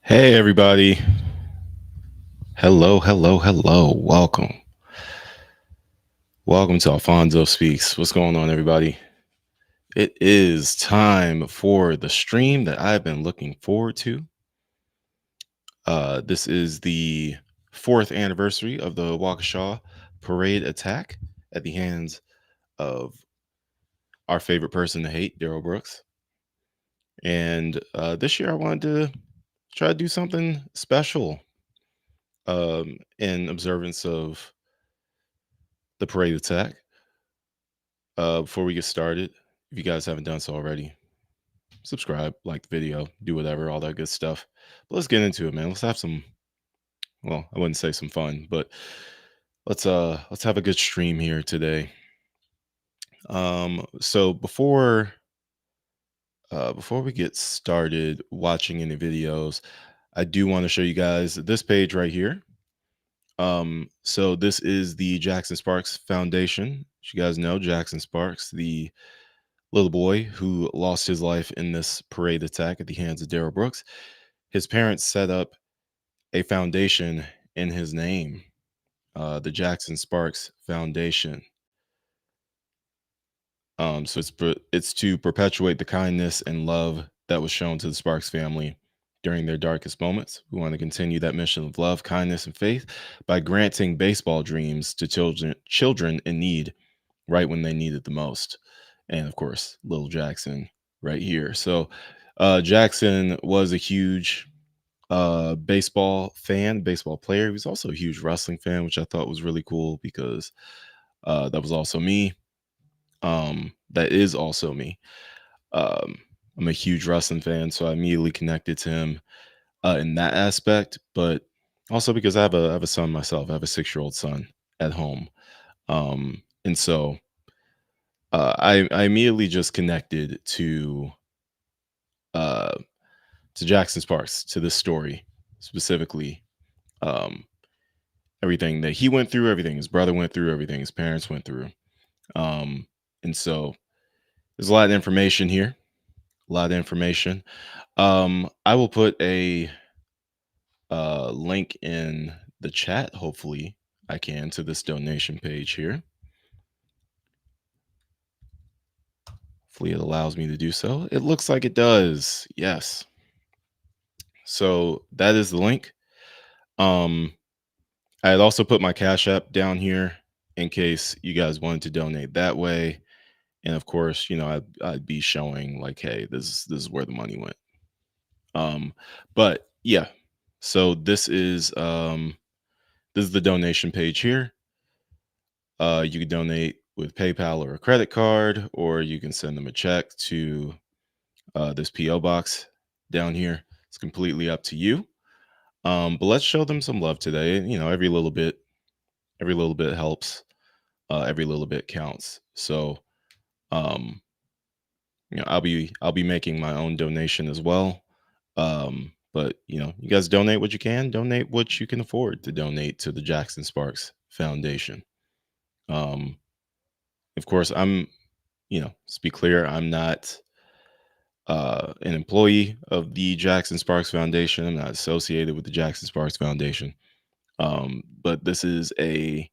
Hey, everybody. Hello. Welcome. Welcome to Alfonso Speaks. What's going on, everybody? It is time for the stream that I've been looking forward to. This is the 4th anniversary of the Waukesha parade attack at the hands of our favorite person to hate, Daryl Brooks. And this year I wanted to try to do something special in observance of the parade attack. Before we get started, if you guys haven't done so already, subscribe, like the video, do whatever, all that good stuff. But let's get into it, man. Let's have some, well, I wouldn't say some fun, but let's have a good stream here today. So before we get started watching any videos, I do want to show you guys this page right here. So this is the Jackson Sparks Foundation. As you guys know, Jackson Sparks, the little boy who lost his life in this parade attack at the hands of Daryl Brooks. His parents set up a foundation in his name, the Jackson Sparks Foundation. So it's to perpetuate the kindness and love that was shown to the Sparks family during their darkest moments. We want to continue that mission of love, kindness, and faith by granting baseball dreams to children in need right when they need it the most. And of course, little Jackson right here. So Jackson was a huge baseball fan, baseball player. He was also a huge wrestling fan, which I thought was really cool because that was also me. That is also me. I'm a huge wrestling fan, so I immediately connected to him in that aspect, but also because I have a son myself. I have a 6-year-old son at home, and so I immediately just connected to Jackson Sparks, to this story specifically. Um, Everything that he went through, everything his brother went through, everything his parents went through. And so there's a lot of information here, a lot of information. I will put a link in the chat, hopefully I can, to this donation page here. Hopefully it allows me to do so. It looks like it does. Yes. So that is the link. I had also put my Cash App down here in case you guys wanted to donate that way. And of course, I'd be showing like, hey, this is where the money went. But yeah, so this is the donation page here. You can donate with PayPal or a credit card, or you can send them a check to this PO box down here. It's completely up to you. But let's show them some love today. Every little bit helps. Every little bit counts. So, um, I'll be making my own donation as well. But you guys donate what you can, donate what you can afford to donate to the Jackson Sparks Foundation. Of course, let's be clear, I'm not an employee of the Jackson Sparks Foundation. I'm not associated with the Jackson Sparks Foundation. But this is a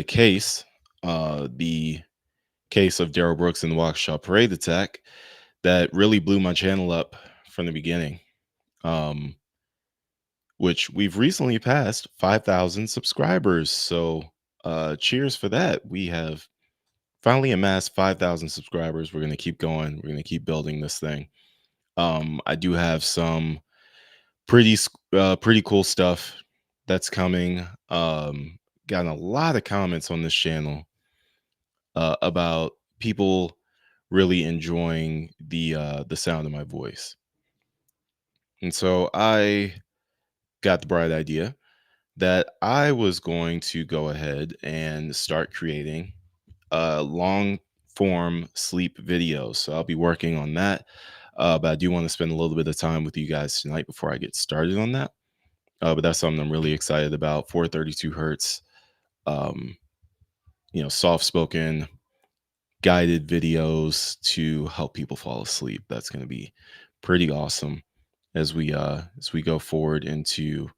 case, the case of Daryl Brooks and the Waukesha parade attack that really blew my channel up from the beginning. Which we've recently passed 5,000 subscribers. So cheers for that. We have finally amassed 5,000 subscribers. We're going to keep going. We're going to keep building this thing. I do have some pretty cool stuff that's coming. Gotten a lot of comments on this channel about people really enjoying the sound of my voice. And so I got the bright idea that I was going to go ahead and start creating long form sleep videos. So I'll be working on that. But I do want to spend a little bit of time with you guys tonight before I get started on that. But that's something I'm really excited about. 432 hertz, um, soft spoken guided videos to help people fall asleep. That's going to be pretty awesome as we go forward into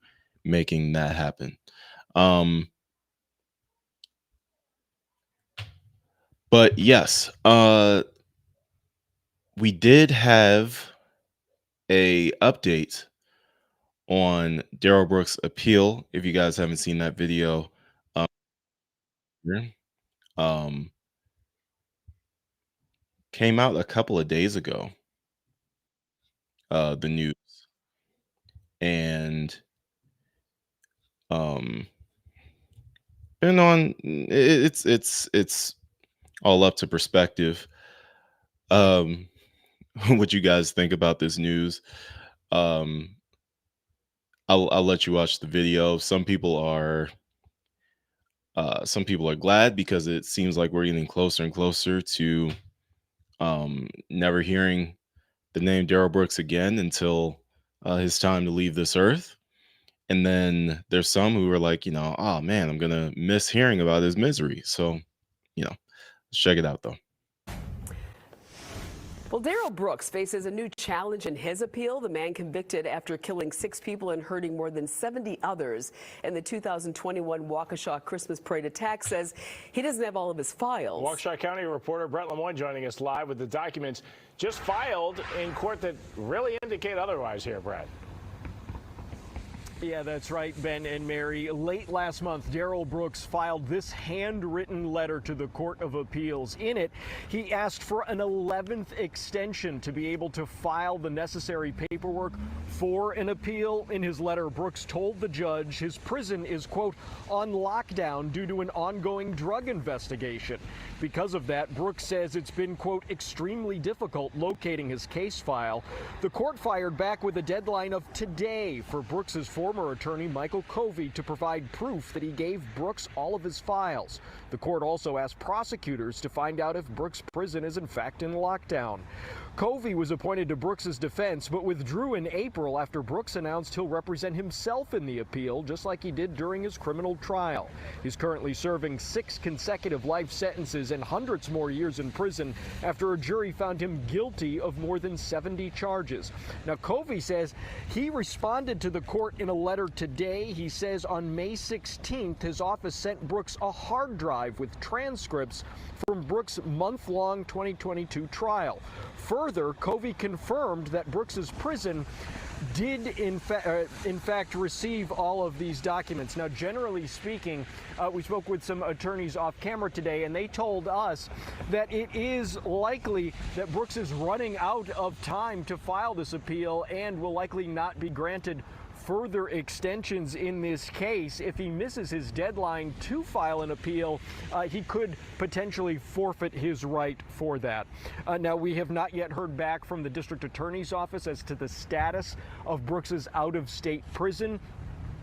making that happen. Um, but yes, we did have a update on Daryl Brooks' appeal. If you guys haven't seen that video, um, yeah, um, came out a couple of days ago. The news and um, and on it's all up to perspective. Um, what you guys think about this news? Um, I'll let you watch the video. Some people are glad because it seems like we're getting closer and closer to never hearing the name Daryl Brooks again until his time to leave this earth. And then there's some who are like, oh man, I'm gonna miss hearing about his misery. So, let's check it out though. Well, Daryl Brooks faces a new challenge in his appeal. The man convicted after killing 6 people and hurting more than 70 others in the 2021 Waukesha Christmas parade attack says he doesn't have all of his files. Waukesha County reporter Brett Lemoyne joining us live with the documents just filed in court that really indicate otherwise here, Brett. Yeah, that's right, Ben and Mary. Late last month, Daryl Brooks filed this handwritten letter to the Court of Appeals. In it, he asked for an 11th extension to be able to file the necessary paperwork for an appeal. In his letter, Brooks told the judge his prison is, quote, on lockdown due to an ongoing drug investigation. Because of that, Brooks says it's been, quote, extremely difficult locating his case file. The court fired back with a deadline of today for Brooks's former attorney Michael Covey to provide proof that he gave Brooks all of his files. The court also asked prosecutors to find out if Brooks' prison is in fact in lockdown. Covey was appointed to Brooks's defense, but withdrew in April after Brooks announced he'll represent himself in the appeal, just like he did during his criminal trial. He's currently serving 6 consecutive life sentences and hundreds more years in prison after a jury found him guilty of more than 70 charges. Now, Covey says he responded to the court in a letter today. He says on May 16th, his office sent Brooks a hard drive with transcripts from Brooks' month-long 2022 trial. Further, Covey confirmed that Brooks's prison did in fact receive all of these documents. Now, generally speaking, we spoke with some attorneys off camera today, and they told us that it is likely that Brooks is running out of time to file this appeal and will likely not be granted further extensions in this case. If he misses his deadline to file an appeal, he could potentially forfeit his right for that. Now, we have not yet heard back from the district attorney's office as to the status of Brooks's out-of-state prison.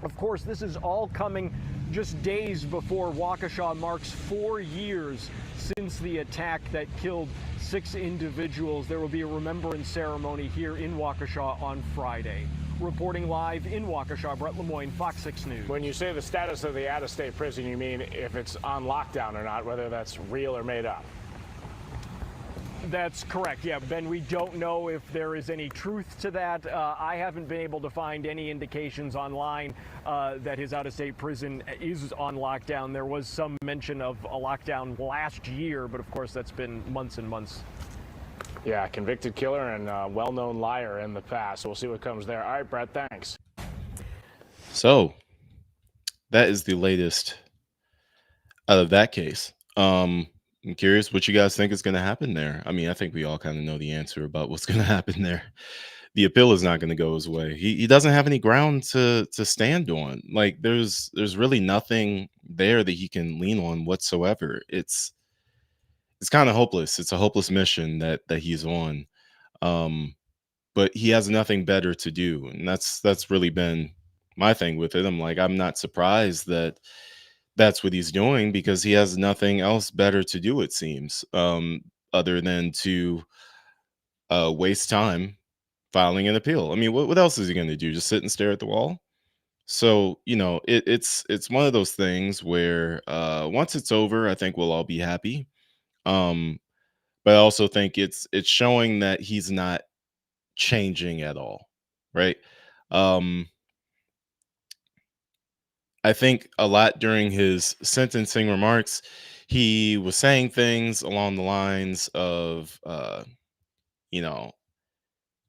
Of course, this is all coming just days before Waukesha marks 4 years since the attack that killed 6 individuals. There will be a remembrance ceremony here in Waukesha on Friday. Reporting live in Waukesha, Brett Lemoyne, Fox 6 News. When you say the status of the out-of-state prison, you mean if it's on lockdown or not, whether that's real or made up? That's correct. Yeah, Ben, we don't know if there is any truth to that. I haven't been able to find any indications online that his out-of-state prison is on lockdown. There was some mention of a lockdown last year, but of course that's been months and months. Yeah, convicted killer and well-known liar in the past. So we'll see what comes there. All right, Brett, thanks. So that is the latest out of that case. I'm curious what you guys think is going to happen there. I mean, I think we all kind of know the answer about what's going to happen there. the appeal is not going to go his way. He doesn't have any ground to stand on. Like there's really nothing there that he can lean on whatsoever. It's kind of hopeless. It's a hopeless mission that he's on. Um, but he has nothing better to do, and that's really been my thing with it. I'm like, I'm not surprised that that's what he's doing because he has nothing else better to do, it seems, other than to waste time filing an appeal. I mean, what else is he going to do? Just sit and stare at the wall? So it's one of those things where once it's over, I think we'll all be happy. Um, but I also think it's showing that he's not changing at all, right? Um, I think a lot during his sentencing remarks, he was saying things along the lines of, you know,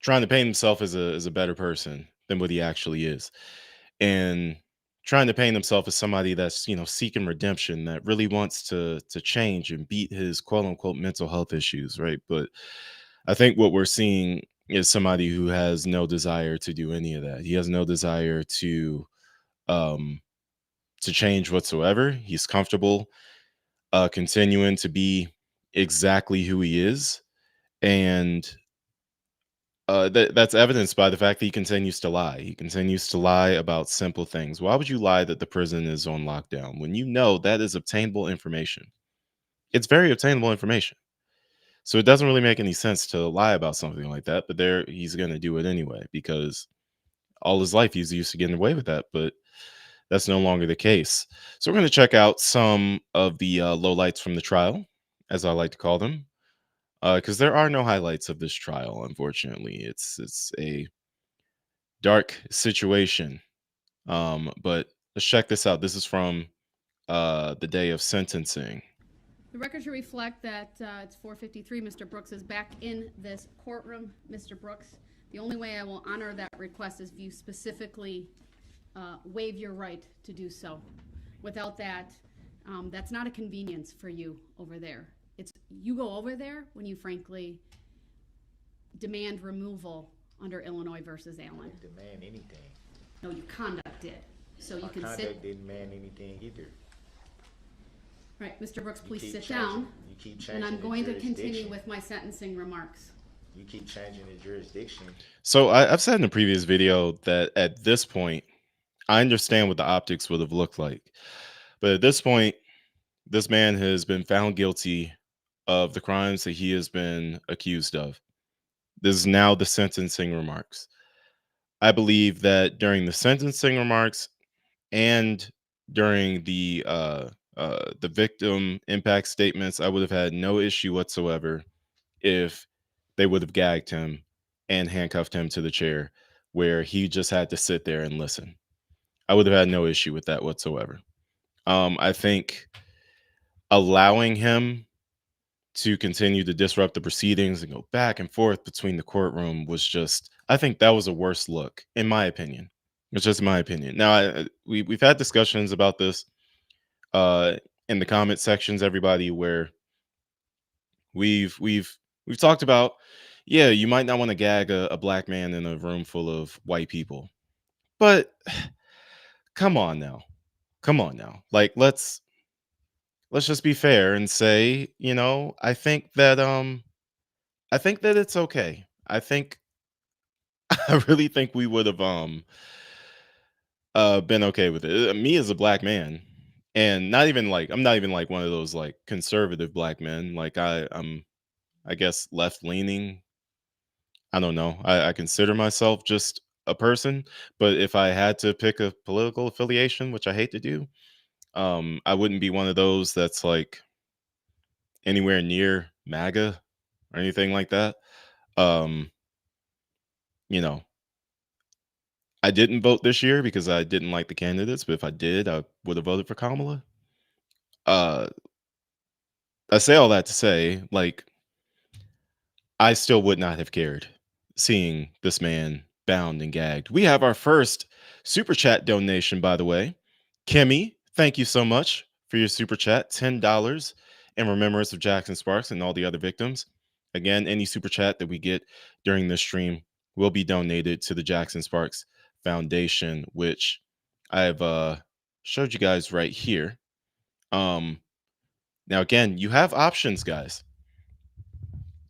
trying to paint himself as a better person than what he actually is, and trying to paint himself as somebody that's seeking redemption, that really wants to change and beat his quote unquote mental health issues, right? But I think what we're seeing is somebody who has no desire to do any of that. He has no desire um to change whatsoever. He's comfortable continuing to be exactly who he is, and that's evidenced by the fact that he continues to lie. He continues to lie about simple things. Why would you lie that the prison is on lockdown when you know that is obtainable information? It's very obtainable information. So it doesn't really make any sense to lie about something like that, but there he's going to do it anyway because all his life he's used to getting away with that, but that's no longer the case. So we're going to check out some of the lowlights from the trial, as I like to call them, because there are no highlights of this trial. Unfortunately, it's a dark situation. But let's check this out. This is from the day of sentencing. The record should reflect that it's 4:53. Mr. Brooks is back in this courtroom. Mr. Brooks, the only way I will honor that request is if you specifically waive your right to do so. Without that, that's not a convenience for you over there. It's you go over there when you frankly demand removal under Illinois versus Allen. I didn't demand anything. No, your conduct did. So you My can conduct sit. didn't demand anything either. Right, Mr. Brooks, You please keep sit changing- down. You keep changing And I'm the going to continue jurisdiction. with my sentencing remarks. You keep changing the jurisdiction. So I've said in a previous video that at this point, I understand what the optics would have looked like, but at this point, this man has been found guilty of the crimes that he has been accused of. This is now the sentencing remarks. I believe that during the sentencing remarks and during the victim impact statements, I would have had no issue whatsoever if they would have gagged him and handcuffed him to the chair where he just had to sit there and listen. I would have had no issue with that whatsoever. I think allowing him to continue to disrupt the proceedings and go back and forth between the courtroom was just, I think that was a worse look, in my opinion. It's just my opinion. Now, we've had discussions about this uh, in the comment sections, everybody, where we've talked about, yeah, you might not want to gag a black man in a room full of white people, but come on now, come on now, like let's just be fair and say, I think that it's okay. I think I really think we would have been okay with it. Me as a black man, and not even like I'm not even like one of those like conservative black men. Like I'm I guess left leaning. I don't know. I consider myself just a person, but if I had to pick a political affiliation, which I hate to do, I wouldn't be one of those that's like anywhere near MAGA or anything like that. Um, you know, I didn't vote this year because I didn't like the candidates, but if I did, I would have voted for Kamala. Uh, I say all that to say, like, I still would not have cared seeing this man bound and gagged. We have our first super chat donation, by the way. Kimmy, thank you so much for your super chat, $10 in remembrance of Jackson Sparks and all the other victims. Again, any super chat that we get during this stream will be donated to the Jackson Sparks Foundation, which I've showed you guys right here. Now, again, you have options, guys.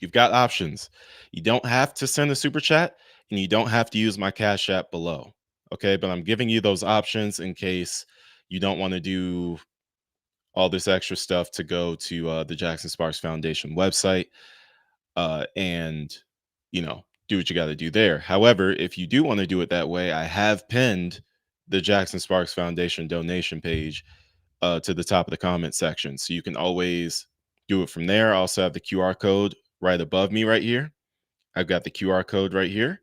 You've got options. You don't have to send a super chat, and you don't have to use my Cash App below. Okay, but I'm giving you those options in case you don't want to do all this extra stuff to go to the Jackson Sparks Foundation website and, do what you got to do there. However, if you do want to do it that way, I have pinned the Jackson Sparks Foundation donation page to the top of the comment section. So you can always do it from there. I also have the QR code right above me right here. I've got the QR code right here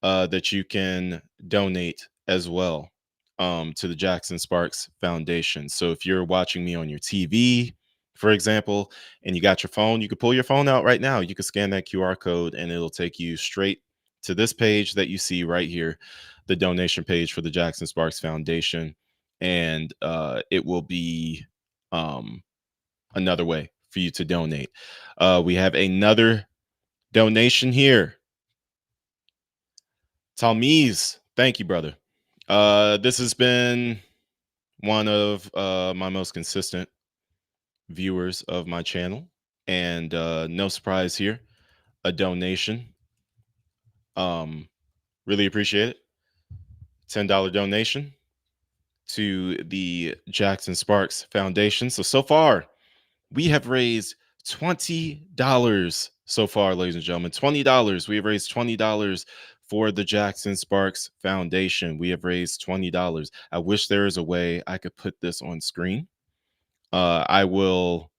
that you can donate as well to the Jackson Sparks Foundation. So if you're watching me on your TV, for example, and you got your phone, you can pull your phone out right now. You can scan that QR code and it'll take you straight to this page that you see right here, the donation page for the Jackson Sparks Foundation. And it will be another way for you to donate. We have another donation here. Talmiz, thank you, brother. This has been one of my most consistent viewers of my channel, and no surprise here, a donation. Really appreciate it. $10 donation to the Jackson Sparks Foundation. So far, we have raised $20 so far, ladies and gentlemen. $20. We have raised $20 for the Jackson Sparks Foundation. We have raised $20. I wish there is a way I could put this on screen. I will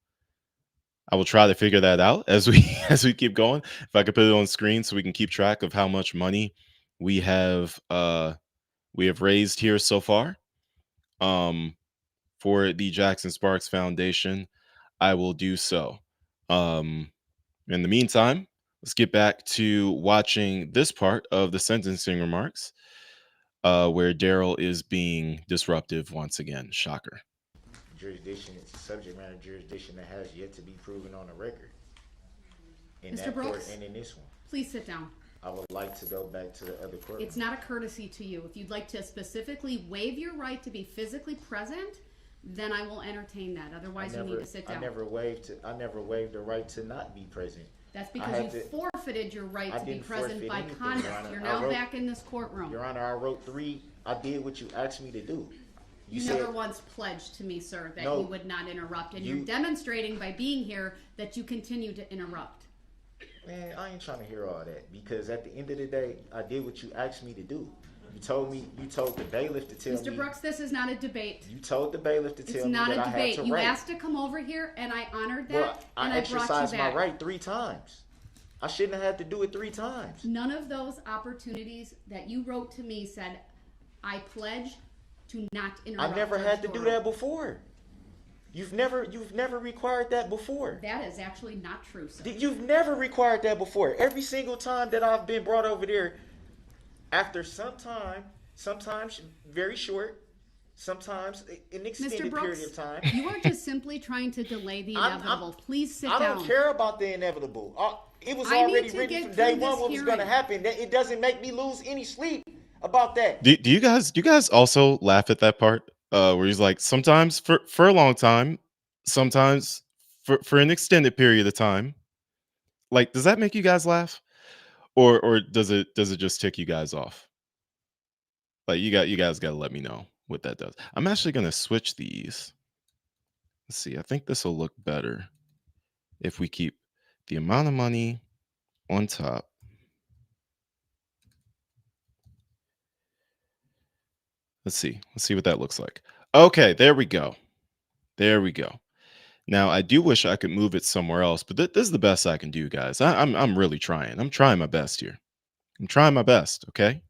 try to figure that out as we keep going. If I could put it on screen so we can keep track of how much money we have raised here so far for the Jackson Sparks Foundation, I will do so. In the meantime, let's get back to watching this part of the sentencing remarks where Daryl is being disruptive once again. Shocker. Jurisdiction, it's a subject matter jurisdiction that has yet to be proven on the record. In Mr. that court Brooks? and in this one. Please sit down. I would like to go back to the other court. It's not a courtesy to you. If you'd like to specifically waive your right to be physically present, then I will entertain that. Otherwise, you need to sit down. I never waived the right to not be present. That's because you forfeited your right to be present by conduct. You're now back in this courtroom. Your Honor, I did what you asked me to do. You never once pledged to me, sir, that you would not interrupt. And you're demonstrating by being here that you continue to interrupt. Man, I ain't trying to hear all that, because at the end of the day, I did what you asked me to do. You told the bailiff to tell me. Mr. Brooks, this is not a debate. You told the bailiff to tell me that I had to write. It's not a debate. You asked to come over here, and I honored that, well, and I brought you back. exercised my right 3 times. I shouldn't have had to do it 3 times. None of those opportunities that you wrote to me said, I pledge to not interrupt. I never had to do that before. You've never required that before. That is actually not true, sir. You've never required that before. Every single time that I've been brought over there, after some time, sometimes very short, sometimes an extended period of time. You are just simply trying to delay the inevitable. Please sit down. I don't care about the inevitable. It was already written from day one what was going to happen. It doesn't make me lose any sleep about that. Do you guys also laugh at that part where he's like, sometimes for a long time, sometimes for an extended period of time? Like, does that make you guys laugh, or does it just tick you guys off? Like, you guys got to let me know what that does. I'm actually gonna switch these. Let's see. I think this will look better if we keep the amount of money on top. Let's see what that looks like. Okay, there we go. Now, I do wish I could move it somewhere else, but this is the best I can do, guys. I'm really trying. I'm trying my best here. I'm trying my best, okay?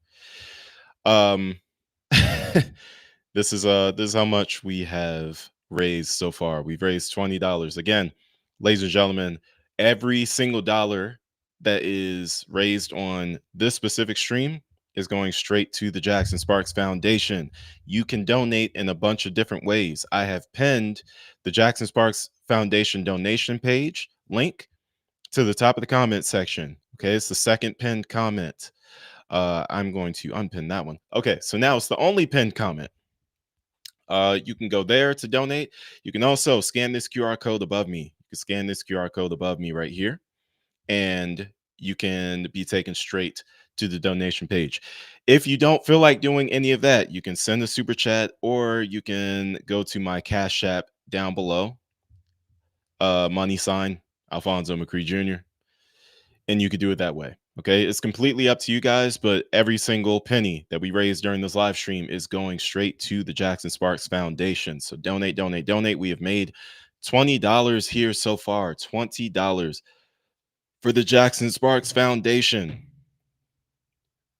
This is how much we have raised so far. We've raised $20. Again, ladies and gentlemen, every single dollar that is raised on this specific stream is going straight to the Jackson Sparks Foundation. You can donate in a bunch of different ways. I have pinned the Jackson Sparks Foundation donation page link to the top of the comment section. Okay, it's the second pinned comment. I'm going to unpin that one. Okay, so now it's the only pinned comment. You can go there to donate. You can also scan this QR code above me. You can scan this QR code above me right here, and you can be taken straight to the donation page. If you don't feel like doing any of that, you can send a super chat, or you can go to my Cash App down below, money sign Alfonso McCree Jr., and you could do it that way. Okay, it's completely up to you guys, but every single penny that we raise during this live stream is going straight to the Jackson Sparks Foundation. So donate, donate, donate. We have made $20 here so far. $20 for the Jackson Sparks Foundation.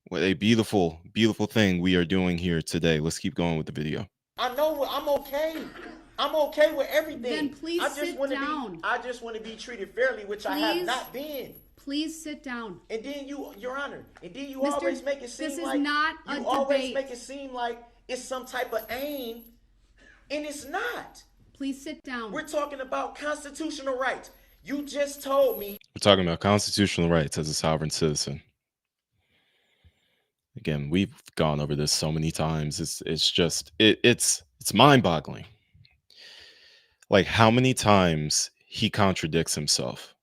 What a beautiful, beautiful thing we are doing here today. Let's keep going with the video. I know I'm okay. I'm okay with everything. Then please sit down. I just want to be treated fairly, which I have not been. Please sit down. And then Your Honor, and then you Mr. always make it seem this is like not a you always debate. make it seem like it's some type of aim, and it's not. Please sit down. We're talking about constitutional rights. You just told me. We're talking about constitutional rights as a sovereign citizen. Again, we've gone over this so many times. It's mind-boggling. Like how many times he contradicts himself.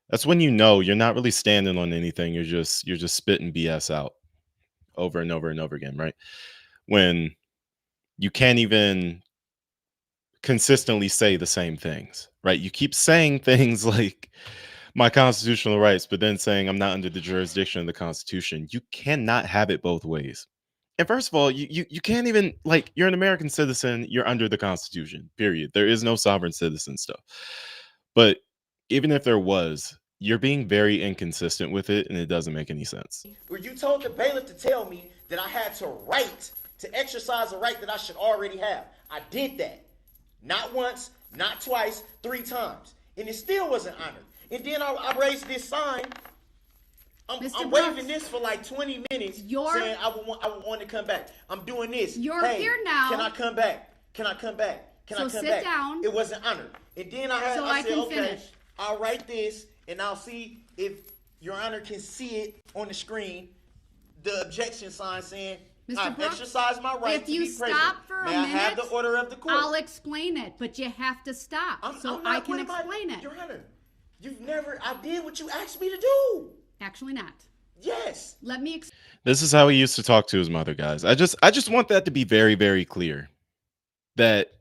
That's when you know you're not really standing on anything. You're just spitting BS out over and over and over again, right? When you can't even consistently say the same things, right? You keep saying things like my constitutional rights, but then saying I'm not under the jurisdiction of the Constitution. You cannot have it both ways. And first of all, you can't even, like, you're an American citizen, you're under the Constitution, period. There is no sovereign citizen stuff. But even if there was, you're being very inconsistent with it, and it doesn't make any sense. Where you told the bailiff to tell me that I had to exercise a right that I should already have. I did that. Not once, not twice, 3 times. And it still wasn't honored. And then I raised this sign. I'm waving this for like 20 minutes, saying I would want to come back. I'm doing this. You're here now. Can I come back? Can I come back? Can I come back? So sit down. It wasn't honored. And then I said, okay, I'll write this, and I'll see if Your Honor can see it on the screen. The objection sign saying, I've exercised my right to be present. If you stop for a minute, may I have the order of the court? I'll explain it, but you have to stop I can explain it. Your Honor, I did what you asked me to do. Actually not. Yes. Let me This is how he used to talk to his mother, guys. I just want that to be very, very clear. That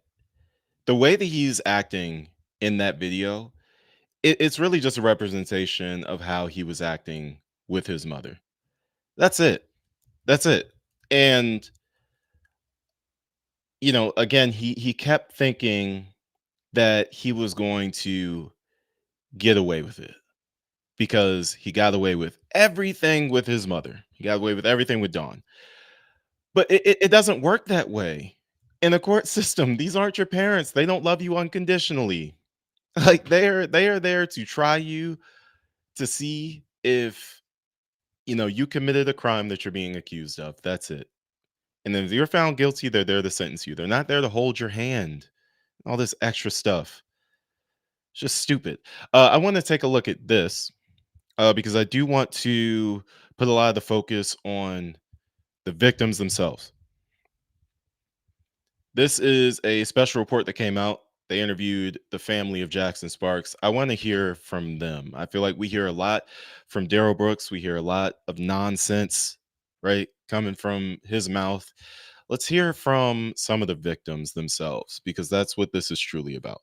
the way that he's acting in that video, it's really just a representation of how he was acting with his mother. That's it. That's it. And, you know, again, he kept thinking that he was going to get away with it because he got away with everything with his mother. He got away with everything with Dawn. But it doesn't work that way. In the court system, these aren't your parents. They don't love you unconditionally. Like they are there to try you, to see if, you know, you committed a crime that you're being accused of. That's it. And then if you're found guilty, they're there to sentence you. They're not there to hold your hand. All this extra stuff. It's just stupid. I want to take a look at this because I do want to put a lot of the focus on the victims themselves. This is a special report that came out. They interviewed the family of Jackson Sparks. I want to hear from them. I feel like we hear a lot from Darrell Brooks. We hear a lot of nonsense, right, coming from his mouth. Let's hear from some of the victims themselves, because that's what this is truly about.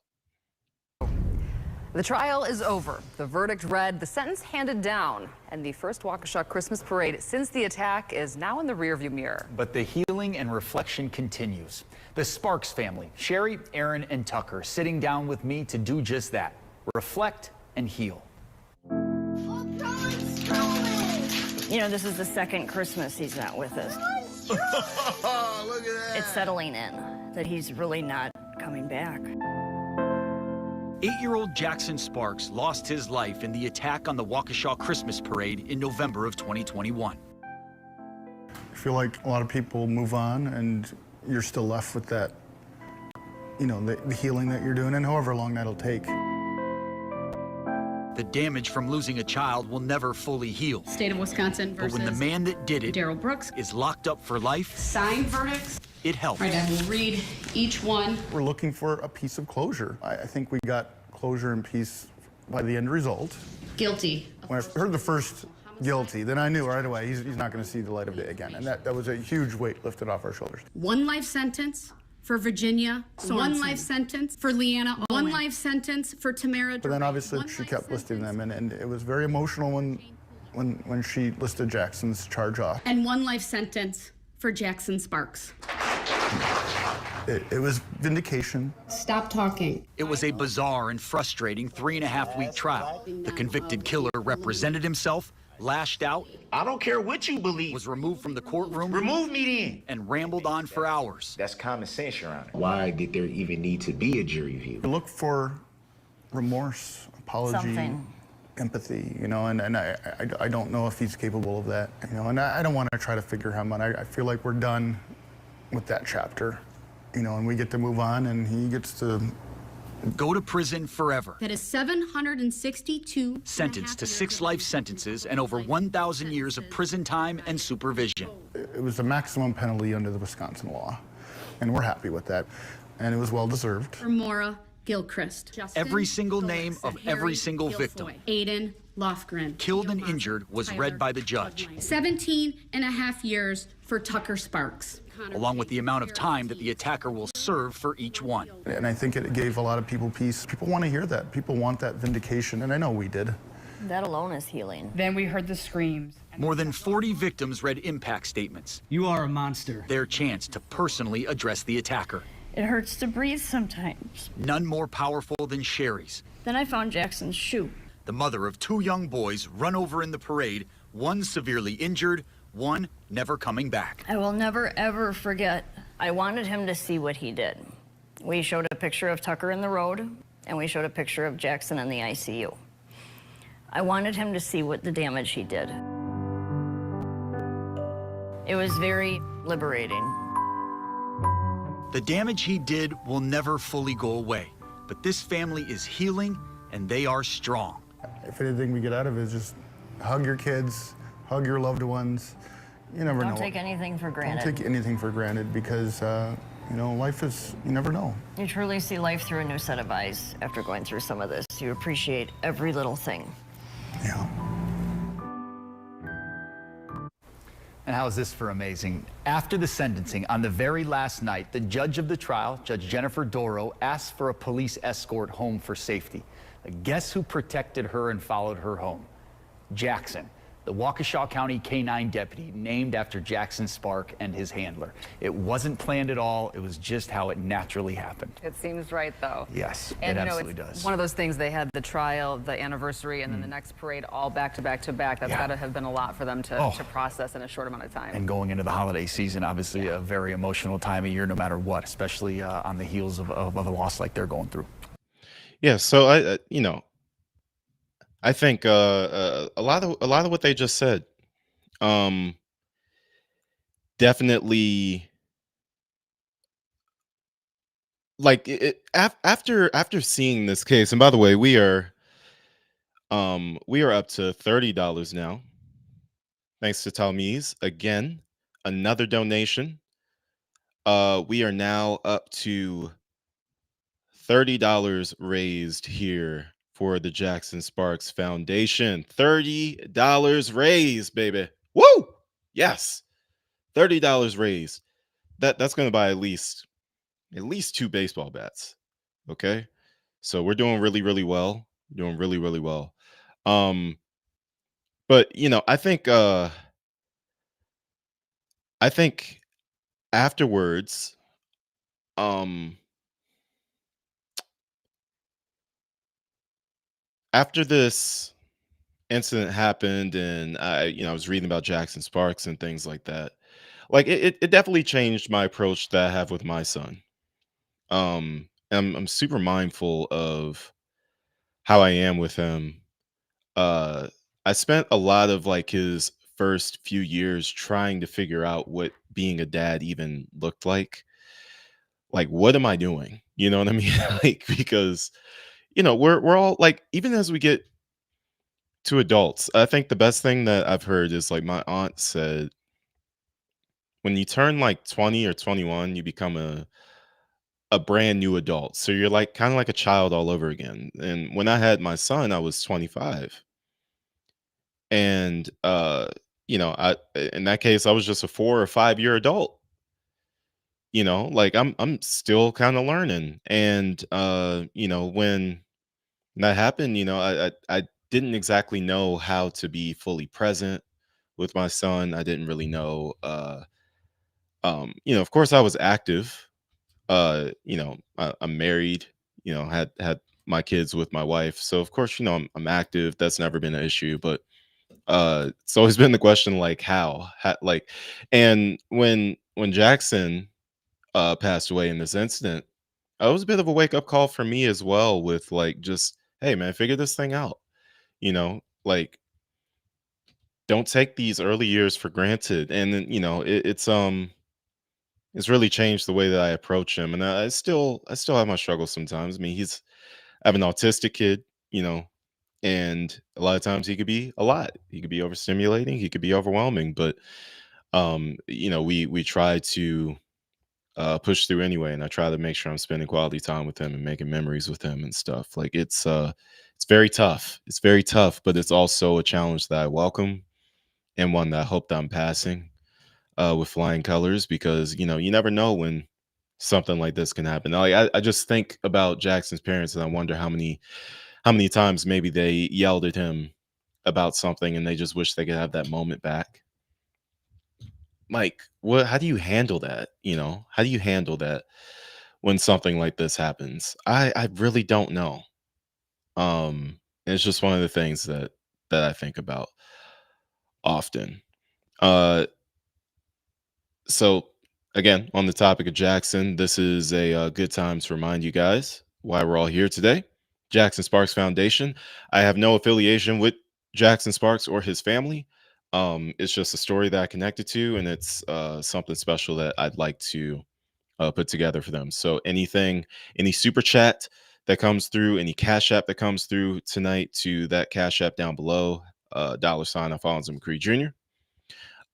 The trial is over. The verdict read, the sentence handed down, and the first Waukesha Christmas parade since the attack is now in the rearview mirror. But the healing and reflection continues. The Sparks family, Sherry, Aaron, and Tucker, sitting down with me to do just that, reflect and heal. You know, this is the second Christmas he's not with us. Look at that. It's settling in that he's really not coming back. 8-year-old Jackson Sparks lost his life in the attack on the Waukesha Christmas parade in November of 2021. I feel like a lot of people move on and you're still left with that, you know, the healing that you're doing, and however long that'll take. The The damage from losing a child will never fully heal. State of Wisconsin But versus when the man that did it Darrell Brooks. is locked up for life, Signed verdicts. it helps. All right, I will read each one. We're looking for a piece of closure. I think we got closure and peace by the end result. Guilty. When I heard the first guilty, then I knew right away he's not going to see the light of day again. And that was a huge weight lifted off our shoulders. 1 life sentence for Virginia. Sorensen. 1 life sentence for Leanna. 1 life sentence for Tamara. But then obviously she kept listing them, and it was very emotional when she listed Jackson's charge off. And 1 life sentence for Jackson Sparks. It was vindication. Stop talking. It was a bizarre and frustrating 3.5-week trial. The convicted killer represented himself, lashed out. I don't care what you believe. Was removed from the courtroom. Remove me then. And rambled on for hours. That's common sense, Your Honor. Why did there even need to be a jury view? Look for remorse, apology, empathy, and I don't know if he's capable of that, and I don't want to try to figure him out. I feel like we're done with that chapter, and we get to move on, and he gets to go to prison forever. That is 762. Sentenced to 6 life sentences and over 1,000 years of prison time and supervision. It was the maximum penalty under the Wisconsin law, and we're happy with that, and it was well deserved. For Maura Gilchrist. Justin Every single name of every single victim. Aiden Lofgren. Killed and injured was read by the judge. 17.5 years for Tucker Sparks. Along with the amount of time that the attacker will serve for each one. And I think it gave a lot of people peace. People want to hear that. People want that vindication, and I know we did. That alone is healing. Then we heard the screams. More than 40 victims read impact statements. You are a monster. Their chance to personally address the attacker. It hurts to breathe sometimes. None more powerful than Sherry's. Then I found Jackson's shoe. The mother of 2 young boys run over in the parade, one severely injured, one never coming back. I will never, ever forget. I wanted him to see what he did. We showed a picture of Tucker in the road, and we showed a picture of Jackson in the ICU. I wanted him to see what the damage he did. It was very liberating. The damage he did will never fully go away, but this family is healing and they are strong. If anything we get out of it is just hug your kids, hug your loved ones. You never know. Don't take anything for granted. Don't take anything for granted because, life is, you never know. You truly see life through a new set of eyes after going through some of this. You appreciate every little thing. Yeah. And how is this for amazing? After the sentencing, on the very last night, the judge of the trial, Judge Jennifer Doro, asked for a police escort home for safety. Guess who protected her and followed her home? Jackson, the Waukesha County K-9 deputy named after Jackson Spark and his handler. It wasn't planned at all. It was just how it naturally happened. It seems right, though. Yes, And it you know, absolutely it's does. one of those things, they had the trial, the anniversary, and then the next parade all back to back to back. That's got to have been a lot for them to process in a short amount of time. And going into the holiday season, obviously a very emotional time of year, no matter what, especially on the heels of a loss like they're going through. Yeah, so I think a lot of what they just said, definitely, like after seeing this case. And by the way, we are up to $30 now, thanks to Talmiz. Again, another donation. We are now up to $30 raised here for the Jackson Sparks Foundation. $30 raised, baby. Woo! Yes. $30 raised. That's going to buy at least 2 baseball bats. Okay? So we're doing really, really well. Doing really, really well. But I think afterwards, after this incident happened, and I was reading about Jackson Sparks and things like that, like it definitely changed my approach that I have with my son. I'm super mindful of how I am with him. I spent a lot of like his first few years trying to figure out what being a dad even looked like. Like, what am I doing? You know what I mean? Like, because we're all like, even as we get To adults. I think the best thing that I've heard is like my aunt said, when you turn like 20 or 21, you become a brand new adult. So you're like kind of like a child all over again. And when I had my son, I was 25. And I in that case I was just a 4 or 5 year adult. Like I'm still kind of learning. And when that happened, I didn't exactly know how to be fully present with my son. I didn't really know of course I was active. I'm married, had my kids with my wife. So of course, I'm active. That's never been an issue, but it's always been the question like how like and when Jackson passed away in this incident, it was a bit of a wake up call for me as well with like just, hey man, figure this thing out. Like don't take these early years for granted. And then, it's really changed the way that I approach him. And I still have my struggles sometimes. I mean, I have an autistic kid, and a lot of times he could be a lot. He could be overstimulating, he could be overwhelming, but we try to push through anyway, and I try to make sure I'm spending quality time with him and making memories with him and stuff. Like it's very tough. It's very tough, but it's also a challenge that I welcome and one that I hope that I'm passing with flying colors, because you never know when something like this can happen. Like I just think about Jackson's parents and I wonder how many times maybe they yelled at him about something and they just wish they could have that moment back. Like, what how do you handle that? How do you handle that when something like this happens? I really don't know. And it's just one of the things that I think about often. Uh so again, on the topic of Jackson, this is a good time to remind you guys why we're all here today. Jackson Sparks Foundation. I have no affiliation with Jackson Sparks or his family. It's just a story that I connected to, and it's something special that I'd like to put together for them. So any super chat that comes through, any cash app that comes through tonight to that cash app down below, $ Alfonso McCree Jr.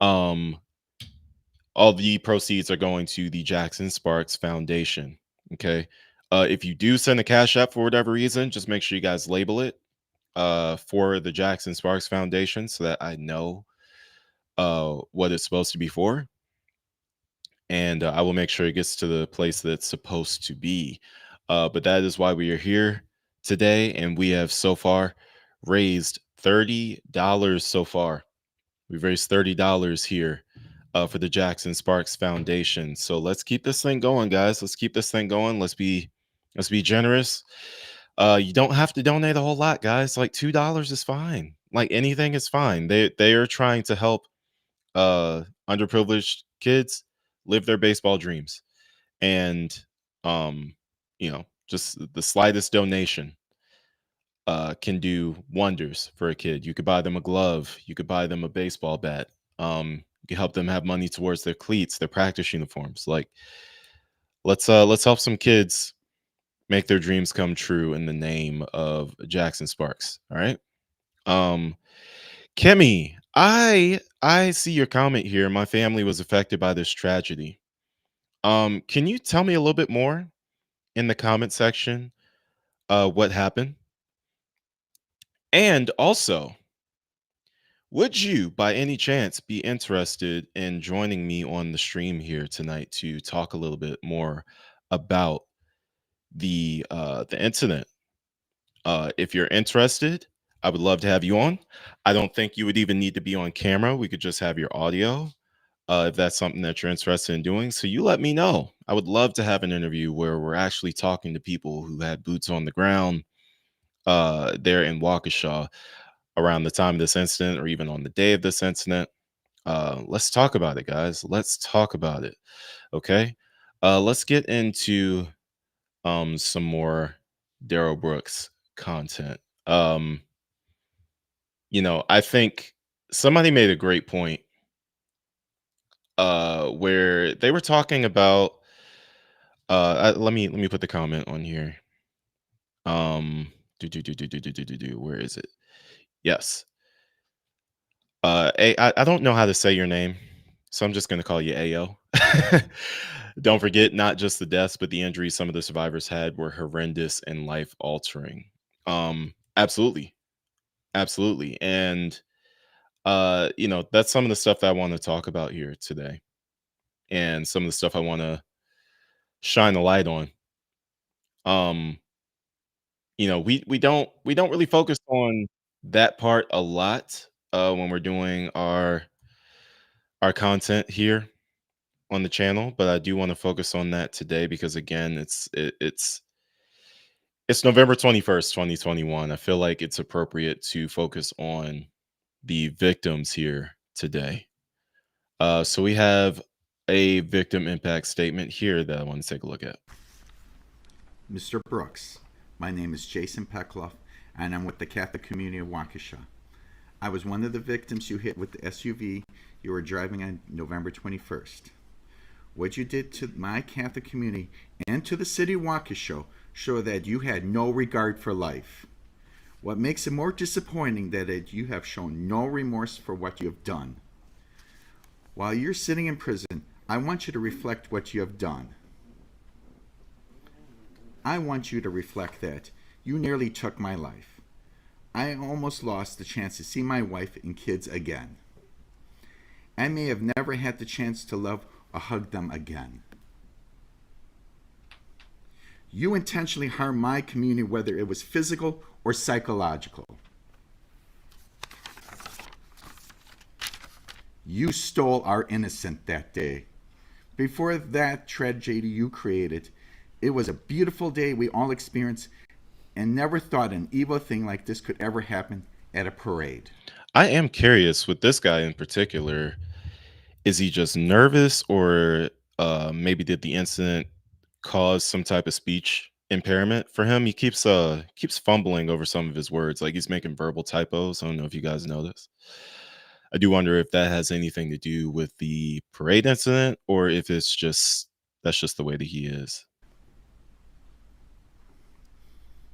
Um, all the proceeds are going to the Jackson Sparks Foundation. Okay. If you do send a cash app for whatever reason, just make sure you guys label it for the Jackson Sparks Foundation so that I know what it's supposed to be for. And I will make sure it gets to the place that it's supposed to be. But that is why we are here today. And we have so far raised $30 so far. We've raised $30 here for the Jackson Sparks Foundation. So let's keep this thing going, guys. Let's keep this thing going. Let's be generous. You don't have to donate a whole lot, guys. Like $2 is fine. Like anything is fine. They are trying to help underprivileged kids live their baseball dreams. And just the slightest donation can do wonders for a kid. You could buy them a glove, you could buy them a baseball bat, you could help them have money towards their cleats, their practice uniforms. Like let's help some kids make their dreams come true in the name of Jackson Sparks. All right. Um Kimmy, I see your comment here. My family was affected by this tragedy. Can you tell me a little bit more in the comment section what happened? And also, would you by any chance be interested in joining me on the stream here tonight to talk a little bit more about the incident? If you're interested, I would love to have you on. I don't think you would even need to be on camera. We could just have your audio if that's something that you're interested in doing. So you let me know. I would love to have an interview where we're actually talking to people who had boots on the ground there in Waukesha around the time of this incident or even on the day of this incident. Let's talk about it, guys. Let's talk about it. Okay. Let's get into some more Daryl Brooks content. I think somebody made a great point where they were talking about let me put the comment on here. Where is it? Yes. I don't know how to say your name, so I'm just going to call you Ayo. Don't forget, not just the deaths, but the injuries some of the survivors had were horrendous and life altering. Absolutely, absolutely, and that's some of the stuff that I want to talk about here today, and some of the stuff I want to shine a light on. Um, we don't really focus on that part a lot when we're doing our content here on the channel, but I do want to focus on that today because again, it's November 21st, 2021. I feel like it's appropriate to focus on the victims here today. So we have a victim impact statement here that I want to take a look at. Mr. Brooks, my name is Jason Peckloff, and I'm with the Catholic Community of Waukesha. I was one of the victims you hit with the SUV you were driving on November 21st. What you did to my Catholic community and to the city of Waukesha show that you had no regard for life. What makes it more disappointing that you have shown no remorse for what you have done. While you're sitting in prison, I want you to reflect what you have done. I want you to reflect that you nearly took my life. I almost lost the chance to see my wife and kids again. I may have never had the chance to love or hug them again. You intentionally harmed my community, whether it was physical or psychological. You stole our innocence that day. Before that tragedy you created, it was a beautiful day we all experienced and never thought an evil thing like this could ever happen at a parade. I am curious with this guy in particular. Is he just nervous, or maybe did the incident cause some type of speech impairment for him? He keeps fumbling over some of his words, like he's making verbal typos. I don't know if you guys know this. I do wonder if that has anything to do with the parade incident, or if that's just the way that he is.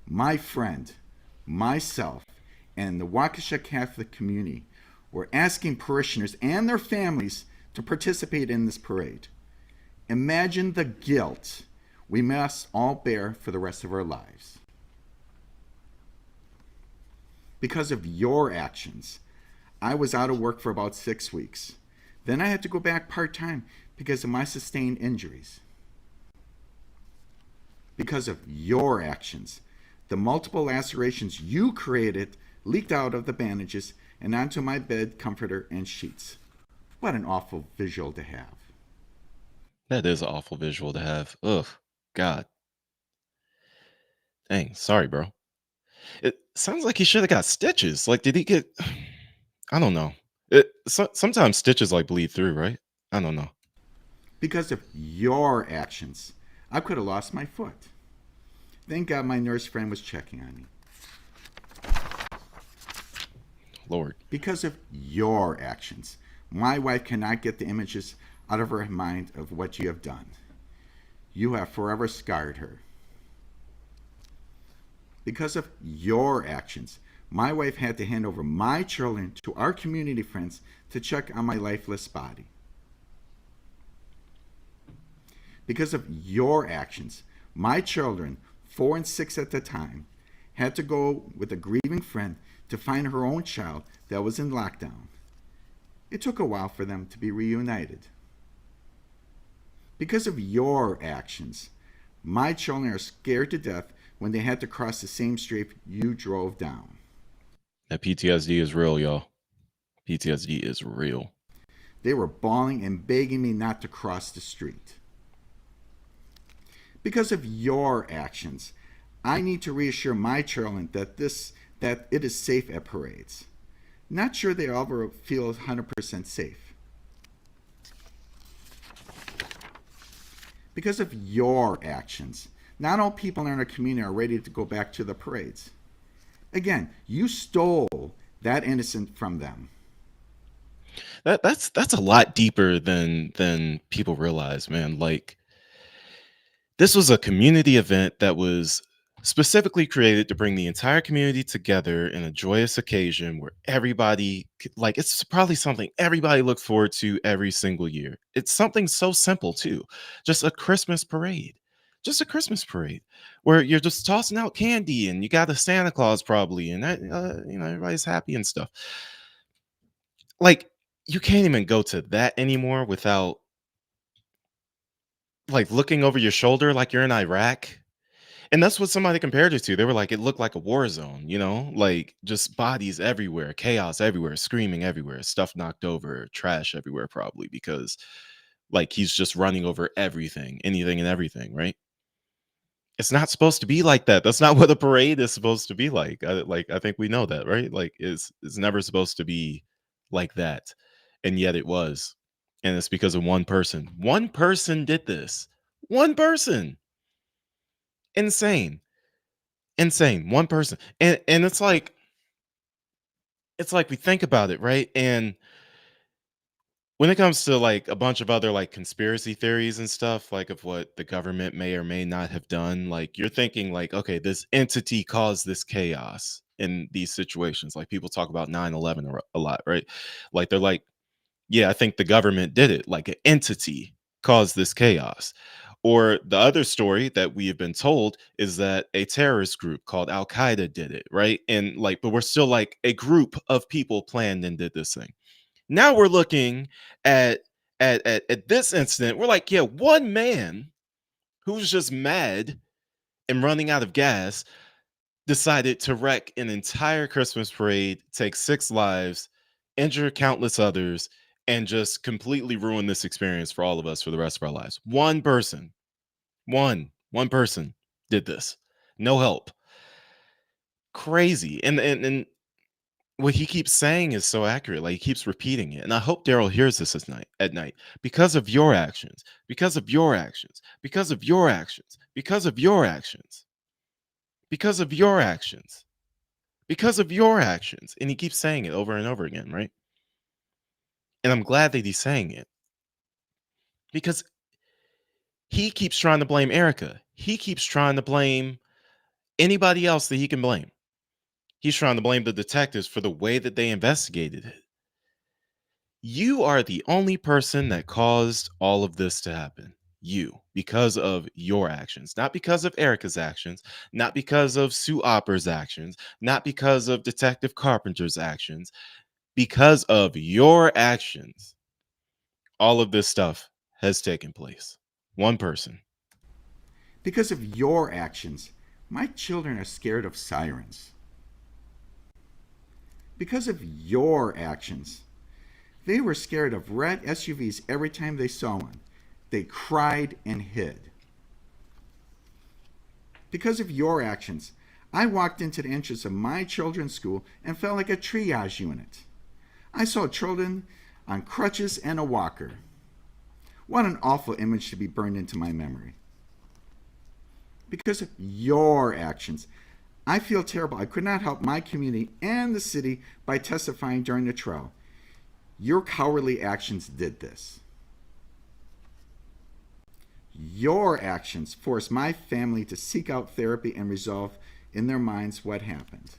My friend, myself, and the Waukesha Catholic community were asking parishioners and their families to participate in this parade. Imagine the guilt we must all bear for the rest of our lives. Because of your actions, I was out of work for about 6 weeks. Then I had to go back part-time because of my sustained injuries. Because of your actions, the multiple lacerations you created leaked out of the bandages and onto my bed comforter and sheets. What an awful visual to have. That is an awful visual to have. Ugh, God. Dang, sorry, bro. It sounds like he should have got stitches. Like, did he get? I don't know. Sometimes stitches like bleed through, right? I don't know. Because of your actions, I could have lost my foot. Thank God my nurse friend was checking on me. Lord. Because of your actions, my wife cannot get the images out of her mind of what you have done. You have forever scarred her. Because of your actions, my wife had to hand over my children to our community friends to check on my lifeless body. Because of your actions, my children, 4 and 6 at the time, had to go with a grieving friend to find her own child that was in lockdown. It took a while for them to be reunited. Because of your actions, my children are scared to death when they had to cross the same street you drove down. That PTSD is real, y'all. PTSD is real. They were bawling and begging me not to cross the street. Because of your actions, I need to reassure my children that it is safe at parades. Not sure they ever feel 100% safe. Because of your actions, not all people in our community are ready to go back to the parades. Again, you stole that innocence from them. That's a lot deeper than people realize, man. Like, this was a community event that was specifically created to bring the entire community together in a joyous occasion where everybody, like, it's probably something everybody looks forward to every single year. It's something so simple, too. Just a Christmas parade. Just a Christmas parade where you're just tossing out candy and you got a Santa Claus probably, and everybody's happy and stuff. Like, you can't even go to that anymore without like looking over your shoulder like you're in Iraq. And that's what somebody compared it to. They were like, it looked like a war zone, like just bodies everywhere, chaos everywhere, screaming everywhere, stuff knocked over, trash everywhere, probably because like he's just running over everything, anything and everything, right? It's not supposed to be like that. That's not what a parade is supposed to be like. I think we know that, right? Like it's never supposed to be like that. And yet it was. And it's because of one person. One person did this. One person. Insane. Insane. One person. And it's like we think about it, right? And when it comes to like a bunch of other like conspiracy theories and stuff, like of what the government may or may not have done, like you're thinking like, okay, this entity caused this chaos in these situations. Like people talk about 9/11 a lot, right? Like they're like, yeah, I think the government did it. Like an entity caused this chaos. Or the other story that we have been told is that a terrorist group called Al Qaeda did it, right? And like, but we're still like a group of people planned and did this thing. Now we're looking at at this incident. We're like, yeah, one man who's just mad and running out of gas decided to wreck an entire Christmas parade, take 6 lives, injure countless others, and just completely ruin this experience for all of us for the rest of our lives. One person, one person did this. No help. Crazy. And what he keeps saying is so accurate. Like he keeps repeating it. And I hope Daryl hears this at night. Because of your actions, because of your actions, because of your actions, because of your actions, because of your actions, because of your actions. And he keeps saying it over and over again, right? And I'm glad that he's saying it because he keeps trying to blame Erica. He keeps trying to blame anybody else that he can blame. He's trying to blame the detectives for the way that they investigated it. You are the only person that caused all of this to happen. You, because of your actions, not because of Erica's actions, not because of Sue Opper's actions, not because of Detective Carpenter's actions, because of your actions. All of this stuff has taken place. One person. Because of your actions, my children are scared of sirens. Because of your actions, they were scared of red SUVs every time they saw one. They cried and hid. Because of your actions, I walked into the entrance of my children's school and felt like a triage unit. I saw children on crutches and a walker. What an awful image to be burned into my memory. Because of your actions, I feel terrible. I could not help my community and the city by testifying during the trial. Your cowardly actions did this. Your actions forced my family to seek out therapy and resolve in their minds what happened.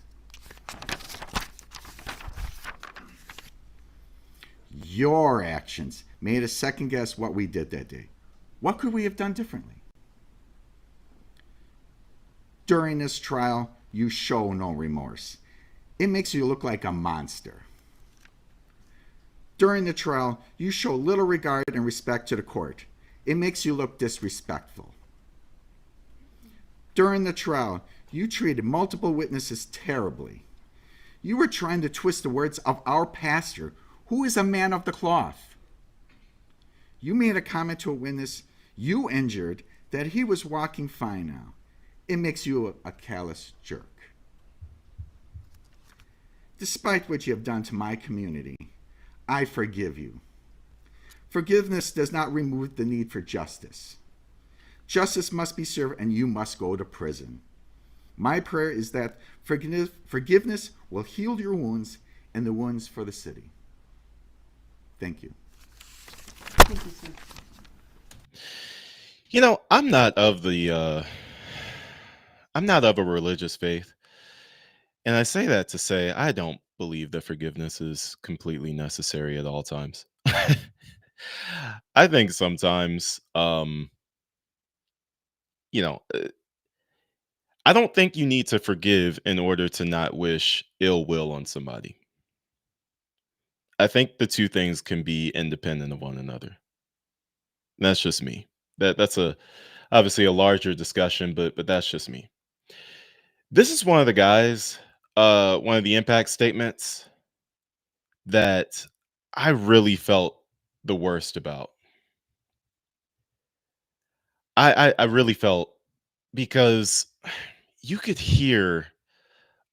Your actions made us second guess what we did that day. What could we have done differently? During this trial, you show no remorse. It makes you look like a monster. During the trial, you show little regard and respect to the court. It makes you look disrespectful. During the trial, you treated multiple witnesses terribly. You were trying to twist the words of our pastor, who is a man of the cloth. You made a comment to a witness you injured that he was walking fine now. It makes you a callous jerk. Despite what you have done to my community, I forgive you. Forgiveness does not remove the need for justice. Justice must be served and you must go to prison. My prayer is that forgiveness will heal your wounds and the wounds for the city. Thank you. Thank you, sir. I'm not of the I'm not of a religious faith. And I say that to say I don't believe that forgiveness is completely necessary at all times. I think sometimes, you know, I don't think you need to forgive in order to not wish ill will on somebody. I think the two things can be independent of one another. That's just me. That's a obviously a larger discussion, but that's just me. This is one of the guys, one of the impact statements that I really felt the worst about. I really felt because you could hear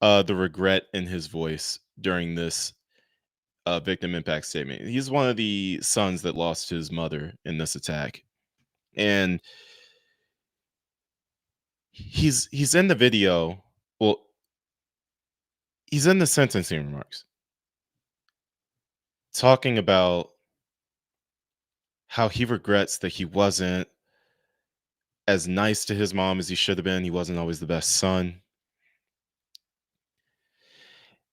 the regret in his voice during this victim impact statement. He's one of the sons that lost his mother in this attack, and he's in the video. Well, he's in the sentencing remarks talking about how he regrets that he wasn't as nice to his mom as he should have been. He wasn't always the best son.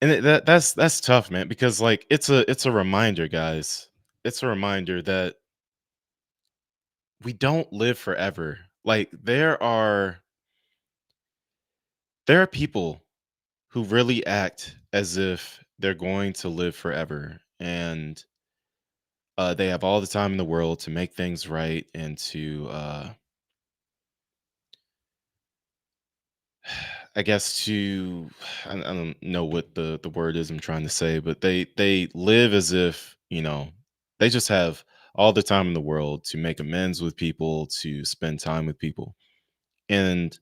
And that's tough, man, because like it's a reminder, guys. It's a reminder that we don't live forever. Like there are people who really act as if they're going to live forever, and they have all the time in the world to make things right and to I guess to I don't know what the word is I'm trying to say, but they live as if, they just have all the time in the world to make amends with people, to spend time with people. And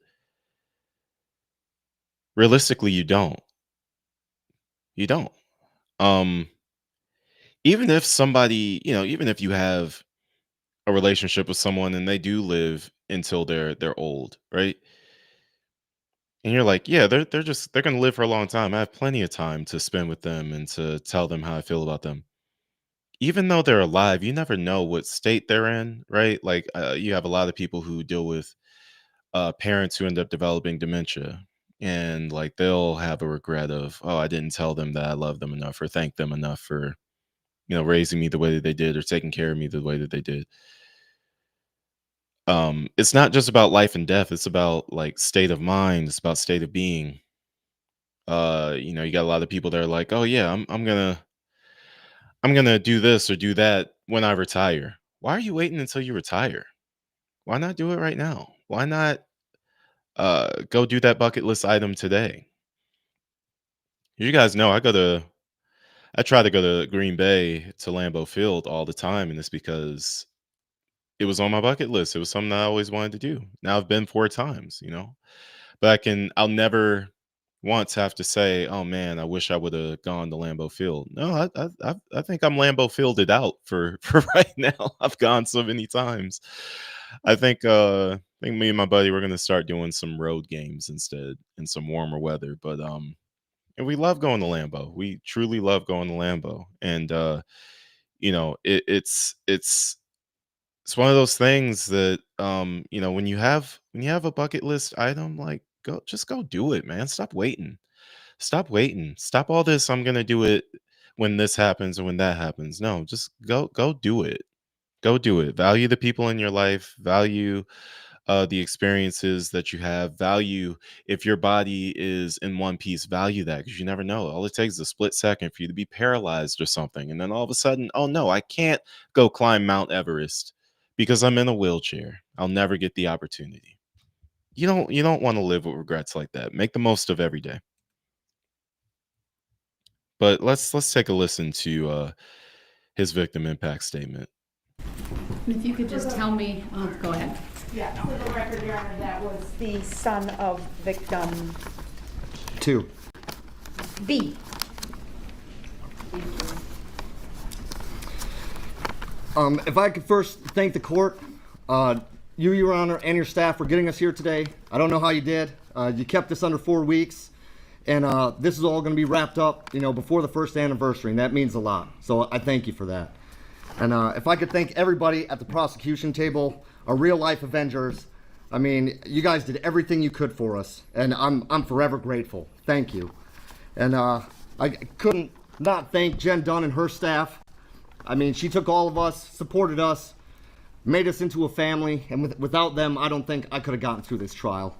realistically, you don't. You don't. Um Even if somebody, even if you have a relationship with someone and they do live until they're old, right? And you're like, yeah, they're gonna live for a long time. I have plenty of time to spend with them and to tell them how I feel about them. Even though they're alive, you never know what state they're in, right? Like you have a lot of people who deal with parents who end up developing dementia, and like they'll have a regret of, oh, I didn't tell them that I love them enough or thank them enough for raising me the way that they did or taking care of me the way that they did. It's not just about life and death, it's about like state of mind, it's about state of being. You got a lot of people that are like, oh yeah, I'm gonna do this or do that when I retire. Why are you waiting until you retire? Why not do it right now? Why not go do that bucket list item today? You guys know I try to go to Green Bay to Lambeau Field all the time, and it's because it was on my bucket list. It was something I always wanted to do. Now I've been 4 times. But I'll never once have to say, "Oh man, I wish I would have gone to Lambeau Field." No, I think I'm Lambeau Fielded out for for right now. I've gone so many times. I think me and my buddy we're gonna start doing some road games instead in some warmer weather. But and we love going to Lambeau. We truly love going to Lambeau, and it's one of those things that when you have a bucket list item, like go do it, man. Stop waiting. Stop waiting. Stop all this. I'm gonna do it when this happens and when that happens. No, just go do it. Go do it. Value the people in your life. Value the experiences that you have. Value if your body is in one piece. Value that because you never know. All it takes is a split second for you to be paralyzed or something, and then all of a sudden, oh no, I can't go climb Mount Everest because I'm in a wheelchair. I'll never get the opportunity. You don't want to live with regrets like that. Make the most of every day. But let's take a listen to his victim impact statement. And if you could just tell me, go ahead. Yeah, for the record, Your Honor, that was the son of victim 2. B. If I could first thank the court, you, Your Honor, and your staff for getting us here today. I don't know how you did. You kept this under 4 weeks, and this is all going to be wrapped up, before the first anniversary, and that means a lot. So I thank you for that. And if I could thank everybody at the prosecution table, our real-life Avengers, I mean, you guys did everything you could for us, and I'm forever grateful. Thank you. And I couldn't not thank Jen Dunn and her staff. I mean, she took all of us, supported us, made us into a family, and without them, I don't think I could have gotten through this trial.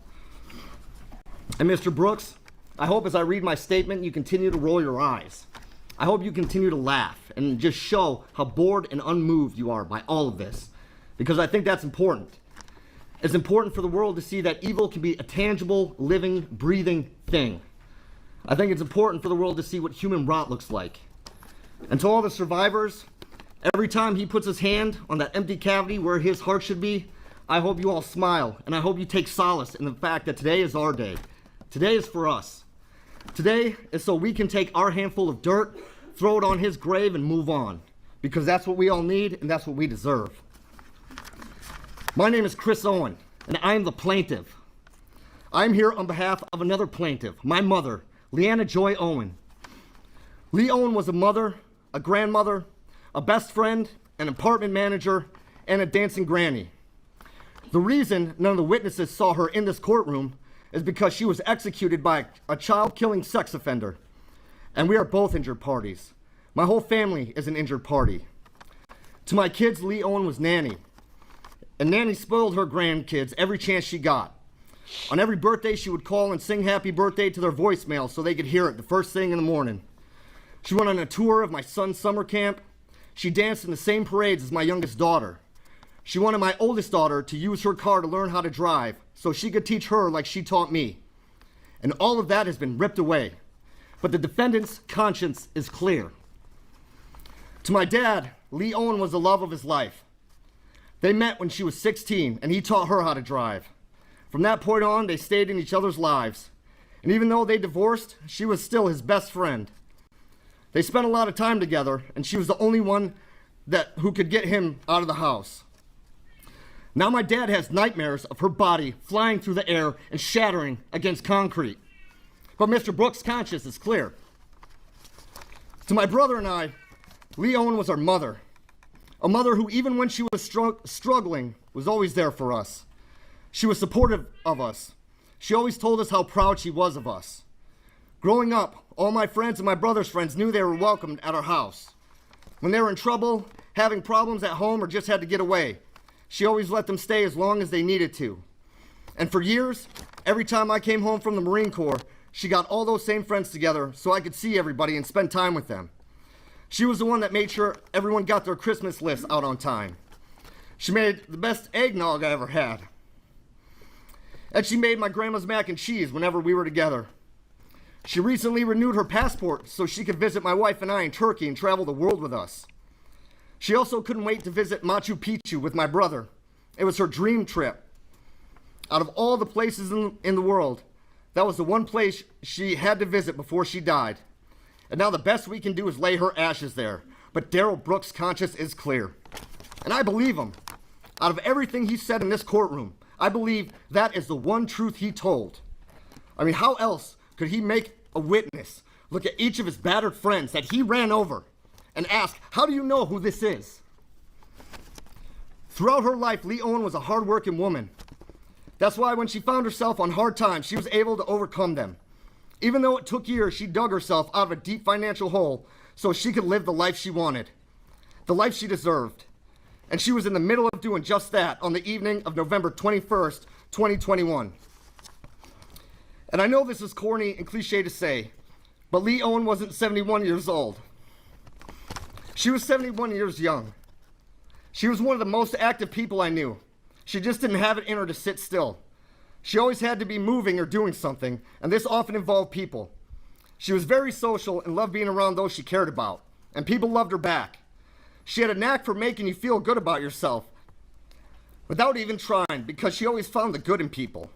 And Mr. Brooks, I hope as I read my statement, you continue to roll your eyes. I hope you continue to laugh and just show how bored and unmoved you are by all of this, because I think that's important. It's important for the world to see that evil can be a tangible, living, breathing thing. I think it's important for the world to see what human rot looks like. And to all the survivors, every time he puts his hand on that empty cavity where his heart should be, I hope you all smile, and I hope you take solace in the fact that today is our day. Today is for us. Today is so we can take our handful of dirt, throw it on his grave, and move on. Because that's what we all need, and that's what we deserve. My name is Chris Owen, and I am the plaintiff. I'm here on behalf of another plaintiff, my mother, Leanna Joy Owen. Lee Owen was a mother, a grandmother, a best friend, an apartment manager, and a dancing granny. The reason none of the witnesses saw her in this courtroom is because she was executed by a child-killing sex offender. And we are both injured parties. My whole family is an injured party. To my kids, Lee Owen was nanny. And Nanny spoiled her grandkids every chance she got. On every birthday, she would call and sing happy birthday to their voicemail so they could hear it the first thing in the morning. She went on a tour of my son's summer camp. She danced in the same parades as my youngest daughter. She wanted my oldest daughter to use her car to learn how to drive so she could teach her like she taught me. And all of that has been ripped away. But the defendant's conscience is clear. To my dad, Lee Owen was the love of his life. They met when she was 16, and he taught her how to drive. From that point on, they stayed in each other's lives. And even though they divorced, she was still his best friend. They spent a lot of time together, and she was the only one who could get him out of the house. Now my dad has nightmares of her body flying through the air and shattering against concrete. But Mr. Brooks' conscience is clear. To my brother and I, Lee Owen was our mother. A mother who, even when she was struggling, was always there for us. She was supportive of us. She always told us how proud she was of us. Growing up, all my friends and my brother's friends knew they were welcomed at our house. When they were in trouble, having problems at home, or just had to get away, she always let them stay as long as they needed to. And for years, every time I came home from the Marine Corps, she got all those same friends together so I could see everybody and spend time with them. She was the one that made sure everyone got their Christmas list out on time. She made the best eggnog I ever had. And she made my grandma's mac and cheese whenever we were together. She recently renewed her passport so she could visit my wife and I in Turkey and travel the world with us. She also couldn't wait to visit Machu Picchu with my brother. It was her dream trip. Out of all the places in the world, that was the one place she had to visit before she died. And now the best we can do is lay her ashes there. But Darrell Brooks' conscience is clear. And I believe him. Out of everything he said in this courtroom, I believe that is the one truth he told. I mean, how else could he make a witness look at each of his battered friends that he ran over and ask, how do you know who this is? Throughout her life, Lee Owen was a hardworking woman. That's why when she found herself on hard times, she was able to overcome them. Even though it took years, she dug herself out of a deep financial hole so she could live the life she wanted, the life she deserved. And she was in the middle of doing just that on the evening of November 21st, 2021. And I know this is corny and cliche to say, but Lee Owen wasn't 71 years old. She was 71 years young. She was one of the most active people I knew. She just didn't have it in her to sit still. She always had to be moving or doing something, and this often involved people. She was very social and loved being around those she cared about, and people loved her back. She had a knack for making you feel good about yourself without even trying, because she always found the good in people.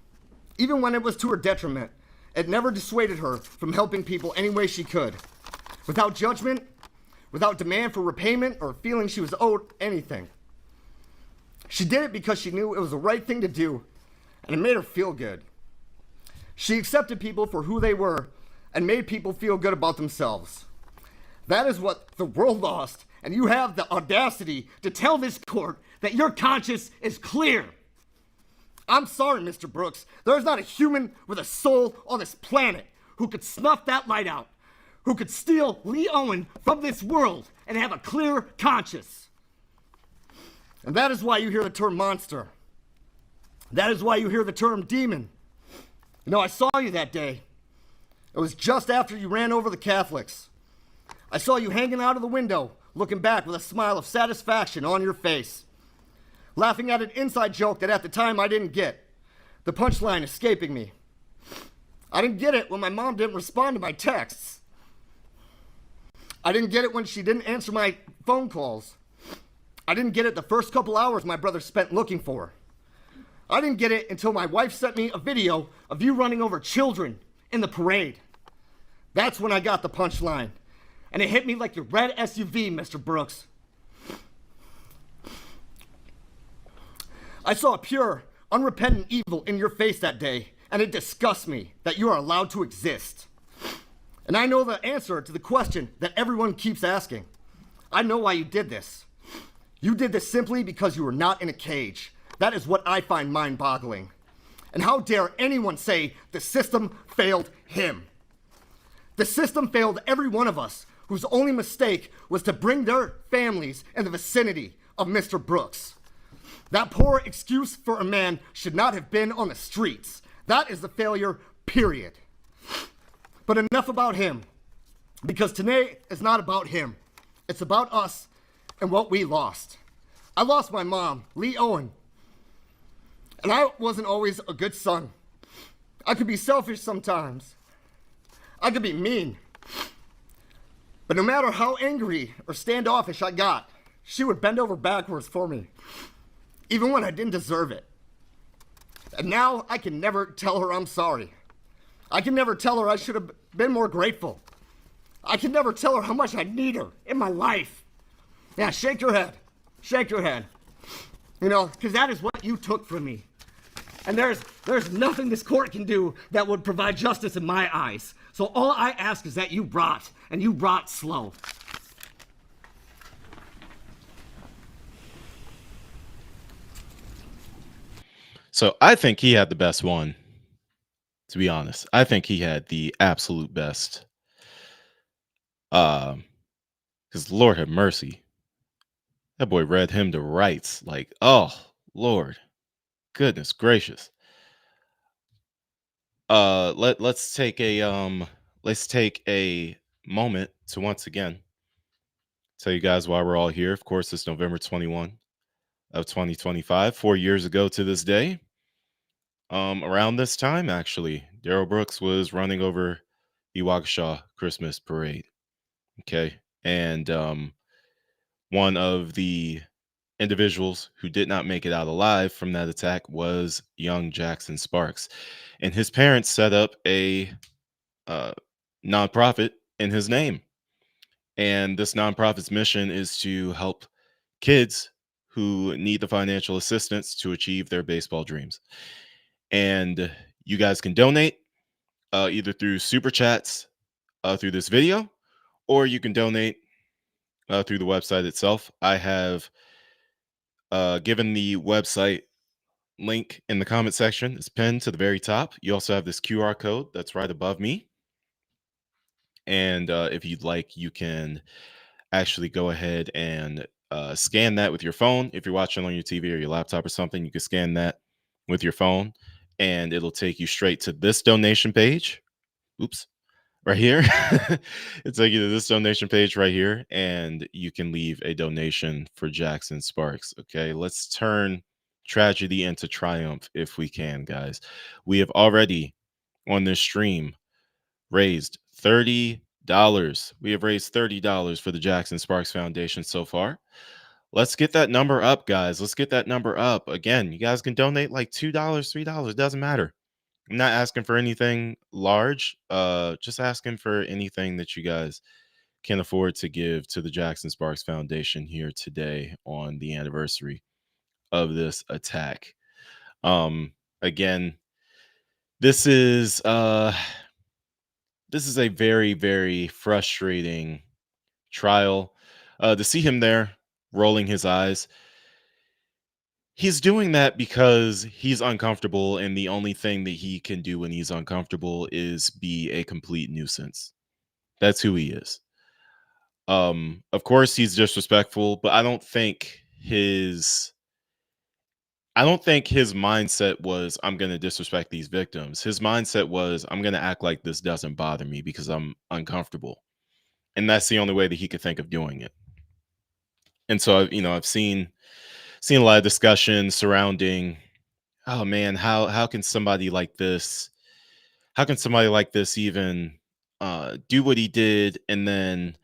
Even when it was to her detriment, it never dissuaded her from helping people any way she could, without judgment, without demand for repayment or feeling she was owed anything. She did it because she knew it was the right thing to do, and it made her feel good. She accepted people for who they were and made people feel good about themselves. That is what the world lost, and you have the audacity to tell this court that your conscience is clear. I'm sorry, Mr. Brooks. There's not a human with a soul on this planet who could snuff that light out, who could steal Lee Owen from this world and have a clear conscience. And that is why you hear the term monster. That is why you hear the term demon. You know, I saw you that day. It was just after you ran over the Catholics. I saw you hanging out of the window, looking back with a smile of satisfaction on your face, laughing at an inside joke that at the time I didn't get, the punchline escaping me. I didn't get it when my mom didn't respond to my texts. I didn't get it when she didn't answer my phone calls. I didn't get it the first couple hours my brother spent looking for her. I didn't get it until my wife sent me a video of you running over children in the parade. That's when I got the punchline. And it hit me like your red SUV, Mr. Brooks. I saw a pure, unrepentant evil in your face that day, and it disgusts me that you are allowed to exist. And I know the answer to the question that everyone keeps asking. I know why you did this. You did this simply because you were not in a cage. That is what I find mind-boggling. And how dare anyone say the system failed him? The system failed every one of us whose only mistake was to bring their families in the vicinity of Mr. Brooks. That poor excuse for a man should not have been on the streets. That is the failure, period. But enough about him, because today is not about him. It's about us and what we lost. I lost my mom, Lee Owen, and I wasn't always a good son. I could be selfish sometimes. I could be mean. But no matter how angry or standoffish I got, she would bend over backwards for me, even when I didn't deserve it. And now I can never tell her I'm sorry. I can never tell her I should have been more grateful. I can never tell her how much I need her in my life. Yeah, shake your head. Shake your head. You know, because that is what you took from me. And there's nothing this court can do that would provide justice in my eyes. So all I ask is that you rot, and you rot slow. So I think he had the best one, to be honest. I think he had the absolute best. Because Lord have mercy. That boy read him to rights. Like, oh, Lord. Goodness gracious. Let's take a moment to once again tell you guys why we're all here. Of course, it's November 21 of 2025, 4 years ago to this day. Around this time, actually, Darrell Brooks was running over the Waukesha Christmas parade. Okay. And one of the individuals who did not make it out alive from that attack was young Jackson Sparks. And his parents set up a nonprofit in his name. And this nonprofit's mission is to help kids who need the financial assistance to achieve their baseball dreams. And you guys can donate either through super chats through this video, or you can donate through the website itself. I have given the website link in the comment section. It's pinned to the very top. You also have this QR code that's right above me. And if you'd like, you can actually go ahead and scan that with your phone. If you're watching on your TV or your laptop or something, you can scan that with your phone and it'll take you straight to this donation page. Oops. Right here. It'll take you to this donation page right here, and you can leave a donation for Jackson Sparks. Okay, let's turn tragedy into triumph if we can, guys. We have already on this stream raised $30. We have raised $30 for the Jackson Sparks Foundation so far. Let's get that number up, guys. Let's get that number up. Again, you guys can donate like $2, $3. It doesn't matter. I'm not asking for anything large, just asking for anything that you guys can afford to give to the Jackson Sparks Foundation here today on the anniversary of this attack. Again, this is a very, very frustrating trial. To see him there rolling his eyes, He's doing that because he's uncomfortable, and the only thing that he can do when he's uncomfortable is be a complete nuisance. That's who he is. Of course he's disrespectful, but I don't think his mindset was I'm going to disrespect these victims. His mindset was I'm going to act like this doesn't bother me because I'm uncomfortable. And that's the only way that he could think of doing it. And so, I've seen a lot of discussion surrounding, oh man, how can somebody like this, even do what he did, and then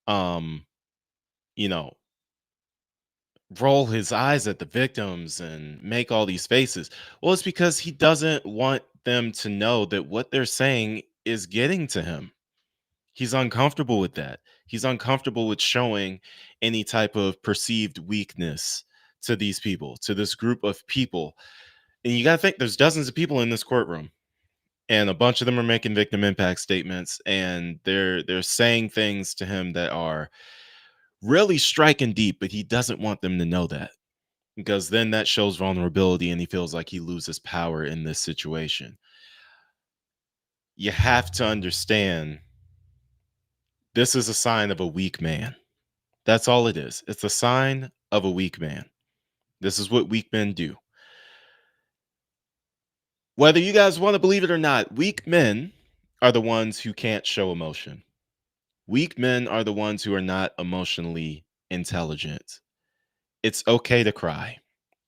um you know roll his eyes at the victims and make all these faces. Well, it's because he doesn't want them to know that what they're saying is getting to him. He's uncomfortable with that. He's uncomfortable with showing any type of perceived weakness to these people, to this group of people. And you got to think there's dozens of people in this courtroom, and a bunch of them are making victim impact statements, and they're saying things to him that are really striking deep, but he doesn't want them to know that, because then that shows vulnerability and he feels like he loses power in this situation. You have to understand, this is a sign of a weak man. That's all it is. It's a sign of a weak man. This is what weak men do. Whether you guys want to believe it or not, weak men are the ones who can't show emotion. Weak men are the ones who are not emotionally intelligent. It's okay to cry.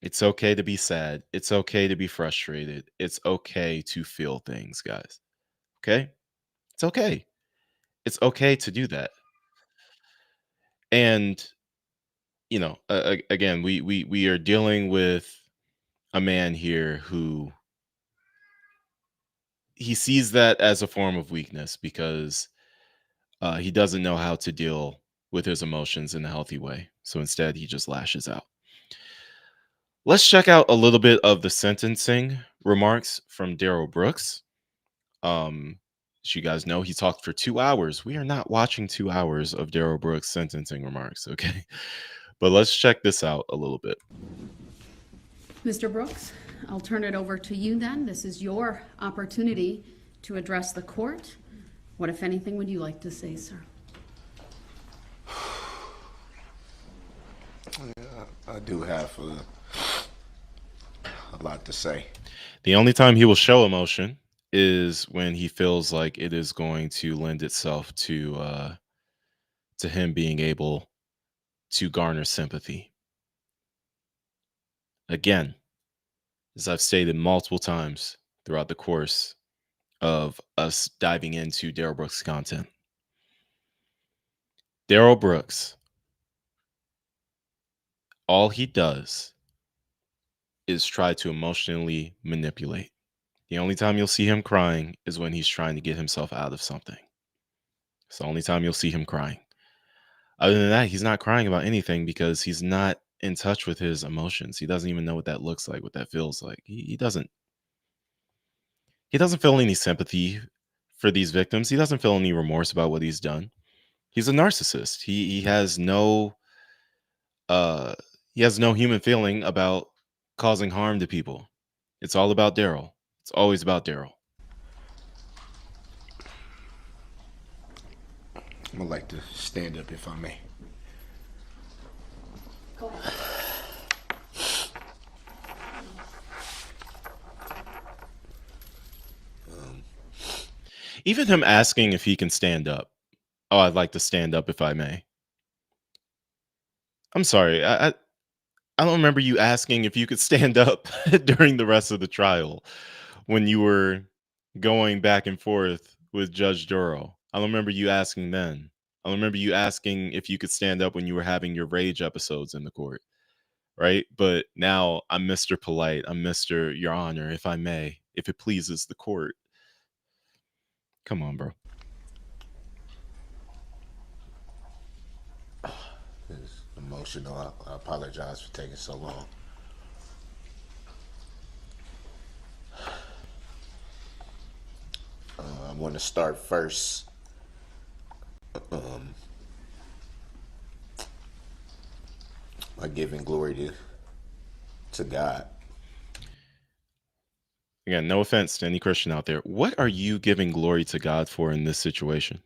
It's okay to be sad. It's okay to be frustrated. It's okay to feel things, guys. Okay? It's okay. It's okay to do that. And again, we are dealing with a man here who he sees that as a form of weakness because he doesn't know how to deal with his emotions in a healthy way. So instead, he just lashes out. Let's check out a little bit of the sentencing remarks from Darrell Brooks. As you guys know, he talked for 2 hours. We are not watching 2 hours of Darrell Brooks' sentencing remarks, okay? But let's check this out a little bit. Mr. Brooks, I'll turn it over to you then. This is your opportunity to address the court. What, if anything, would you like to say, sir? I do have a lot to say. The only time he will show emotion is when he feels like it is going to lend itself to him being able to garner sympathy. Again, as I've stated multiple times throughout the course of us diving into Darrell Brooks' content, Darrell Brooks, all he does is try to emotionally manipulate. The only time you'll see him crying is when he's trying to get himself out of something. It's the only time you'll see him crying. Other than that, he's not crying about anything because he's not in touch with his emotions. He doesn't even know what that looks like, what that feels like. He doesn't feel any sympathy for these victims. He doesn't feel any remorse about what he's done. He's a narcissist. He has no human feeling about causing harm to people. It's all about Darrell. It's always about Darrell. I'm gonna like to stand up if I may. Go ahead. Even him asking if he can stand up. Oh, I'd like to stand up if I may. I'm sorry. I don't remember you asking if you could stand up during the rest of the trial when you were going back and forth with Judge Duro. I don't remember you asking then. I don't remember you asking if you could stand up when you were having your rage episodes in the court, right? But now I'm Mr. Polite. I'm Mr. Your Honor, if I may, if it pleases the court. Come on, bro. It's emotional. I apologize for taking so long. I want to start first by giving glory to to God. Again, no offense to any Christian out there. What are you giving glory to God for in this situation?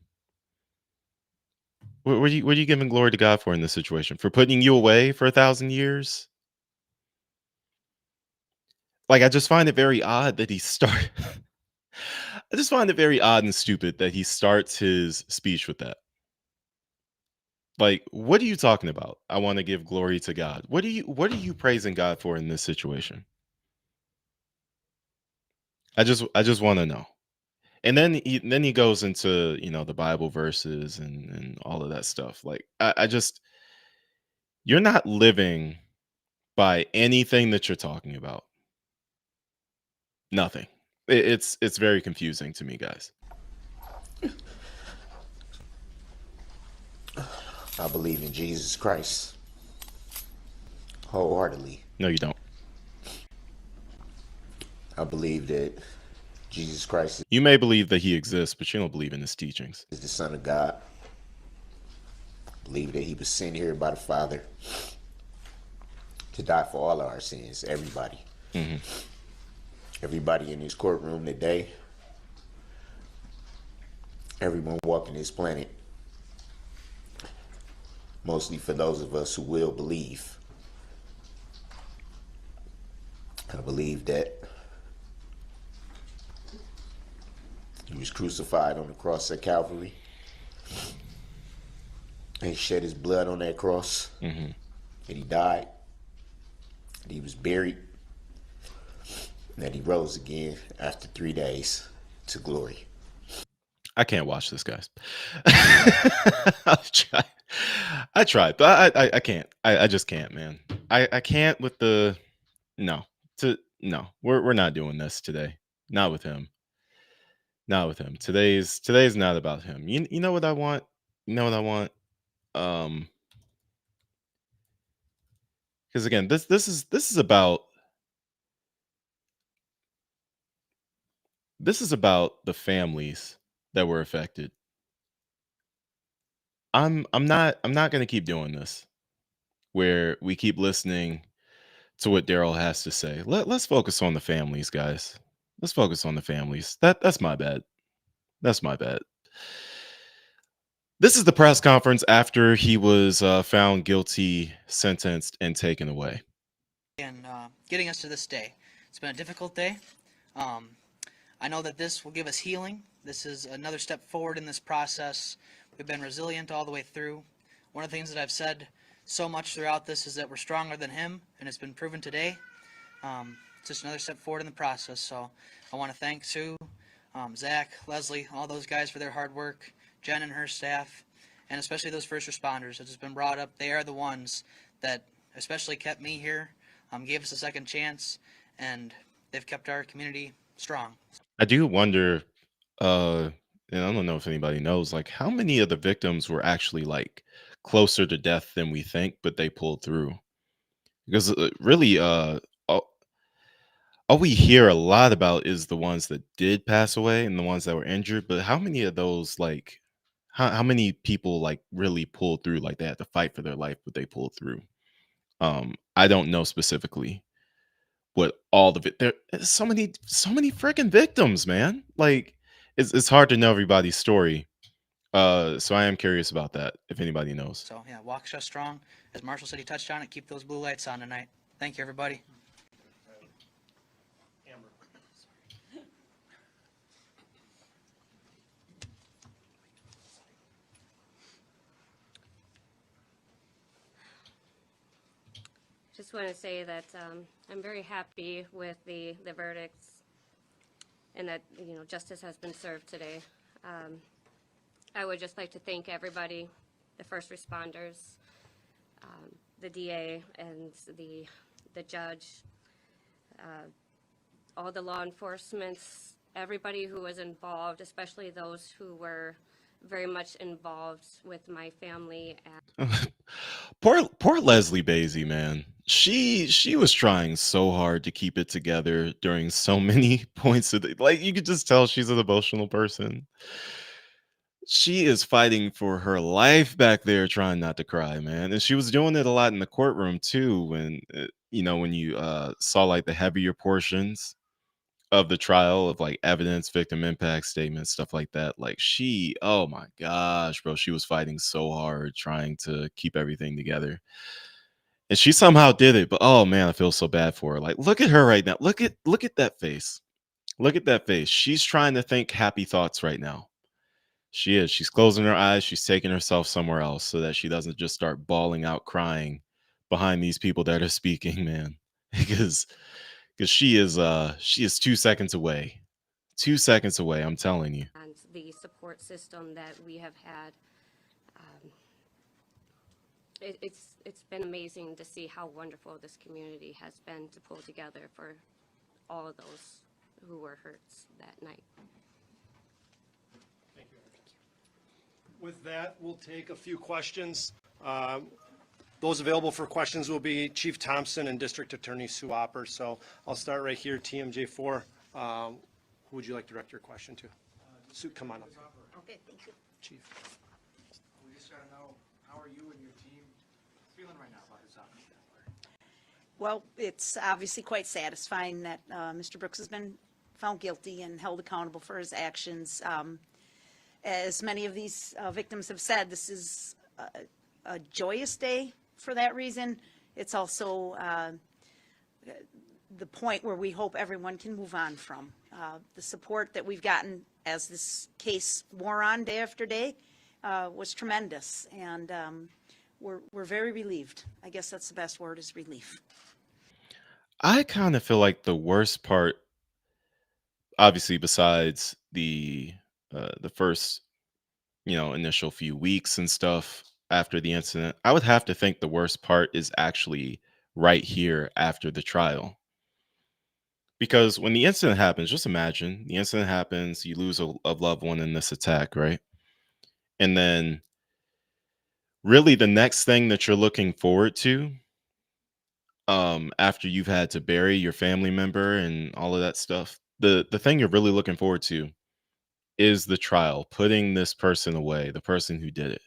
What are you giving glory to God for in this situation? For putting you away for 1,000 years? Like, I just find it very odd that he start. I just find it very odd and stupid that he starts his speech with that. Like, what are you talking about? I want to give glory to God. What are you praising God for in this situation? I just want to know. And then he goes into, the Bible verses and all of that stuff. Like, I just, you're not living by anything that you're talking about. Nothing. It's very confusing to me, guys. I believe in Jesus Christ wholeheartedly. No, you don't. I believe that Jesus Christ You may believe that he exists, but you don't believe in his teachings. is the Son of God. I believe that he was sent here by the Father to die for all of our sins. Everybody. Mm-hmm. Everybody in this courtroom today. Everyone walking this planet. Mostly for those of us who will believe. I believe that he was crucified on the cross at Calvary. And he shed his blood on that cross. Mm-hmm. And he died. And he was buried. And that he rose again after 3 days to glory. I can't watch this, guys. I tried, but I can't. I just can't, man. I can't with the no. We're not doing this today. Not with him. Not with him. Today's not about him. You know what I want? You know what I want? Because again, this is about the families that were affected. I'm not gonna keep doing this where we keep listening to what Daryl has to say. Let's focus on the families, guys. Let's focus on the families. That's my bad. That's my bad. This is the press conference after he was found guilty, sentenced, and taken away. And getting us to this day. It's been a difficult day. I know that this will give us healing. This is another step forward in this process. We've been resilient all the way through. One of the things that I've said so much throughout this is that we're stronger than him, and it's been proven today. It's just another step forward in the process. So I want to thank Sue, Zach, Leslie, all those guys for their hard work, Jen and her staff, and especially those first responders. It's just been brought up. They are the ones that especially kept me here, gave us a second chance, and they've kept our community strong. I do wonder, and I don't know if anybody knows, like how many of the victims were actually like closer to death than we think, but they pulled through. Because really, all we hear a lot about is the ones that did pass away and the ones that were injured. But how many of those, like, how many people like really pulled through? Like they had to fight for their life, but they pulled through. I don't know specifically what all of it. There's so many freaking victims, man. Like it's hard to know everybody's story. So I am curious about that. If anybody knows. So yeah, Waukesha strong. As Marshall said, he touched on it. Keep those blue lights on tonight. Thank you, everybody. Just want to say that I'm very happy with the verdicts and that, justice has been served today. I would just like to thank everybody, the first responders, the DA and the judge, all the law enforcement, everybody who was involved, especially those who were very much involved with my family. Poor Leslie Basie, man. She was trying so hard to keep it together during so many points of the, like you could just tell she's an emotional person. She is fighting for her life back there, trying not to cry, man. And she was doing it a lot in the courtroom too. And when you saw like the heavier portions of the trial of like evidence, victim impact statements, stuff like that. Like oh my gosh, bro, she was fighting so hard trying to keep everything together. And she somehow did it, but oh man, I feel so bad for her. Like, look at her right now. Look at that face. Look at that face. She's trying to think happy thoughts right now. She is. She's closing her eyes. She's taking herself somewhere else so that she doesn't just start bawling out crying behind these people that are speaking, man. because she is 2 seconds away. 2 seconds away, I'm telling you. And the support system that we have had, it's been amazing to see how wonderful this community has been to pull together for all of those who were hurt that night. With that, we'll take a few questions. Those available for questions will be Chief Thompson and District Attorney Sue Opper. So I'll start right here, TMJ4. Who would you like to direct your question to? Sue, come on up. Okay, thank you. Chief. We just want to know, how are you and your team feeling right now about this opportunity? Well, it's obviously quite satisfying that Mr. Brooks has been found guilty and held accountable for his actions. As many of these victims have said, this is a joyous day for that reason. It's also the point where we hope everyone can move on from. The support that we've gotten as this case wore on day after day was tremendous, and we're very relieved. I guess that's the best word, is relief. I kind of feel like the worst part, obviously, besides the first, initial few weeks and stuff after the incident, I would have to think the worst part is actually right here after the trial. Because when the incident happens, just imagine the incident happens, you lose a loved one in this attack, right? And then really the next thing that you're looking forward to, after you've had to bury your family member and all of that stuff, the thing you're really looking forward to is the trial, putting this person away, the person who did it.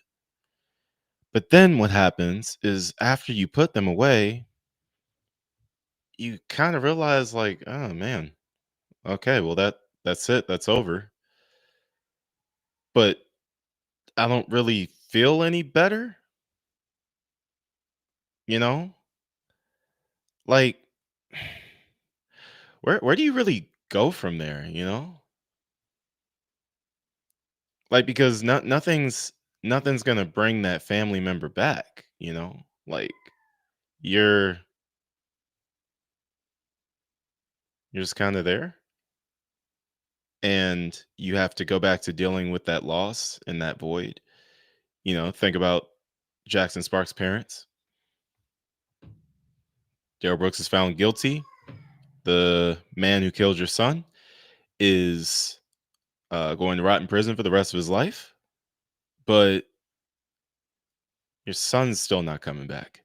But then what happens is after you put them away, you kind of realize like, oh man, okay, well that's it, that's over. But I don't really feel any better, you know? Like where do you really go from there, you know? Like because nothing's going to bring that family member back, you know? Like you're you're just kind of there and you have to go back to dealing with that loss and that void. Think about Jackson Sparks' parents. Darrell Brooks is found guilty. The man who killed your son is going to rot in prison for the rest of his life, but your son's still not coming back.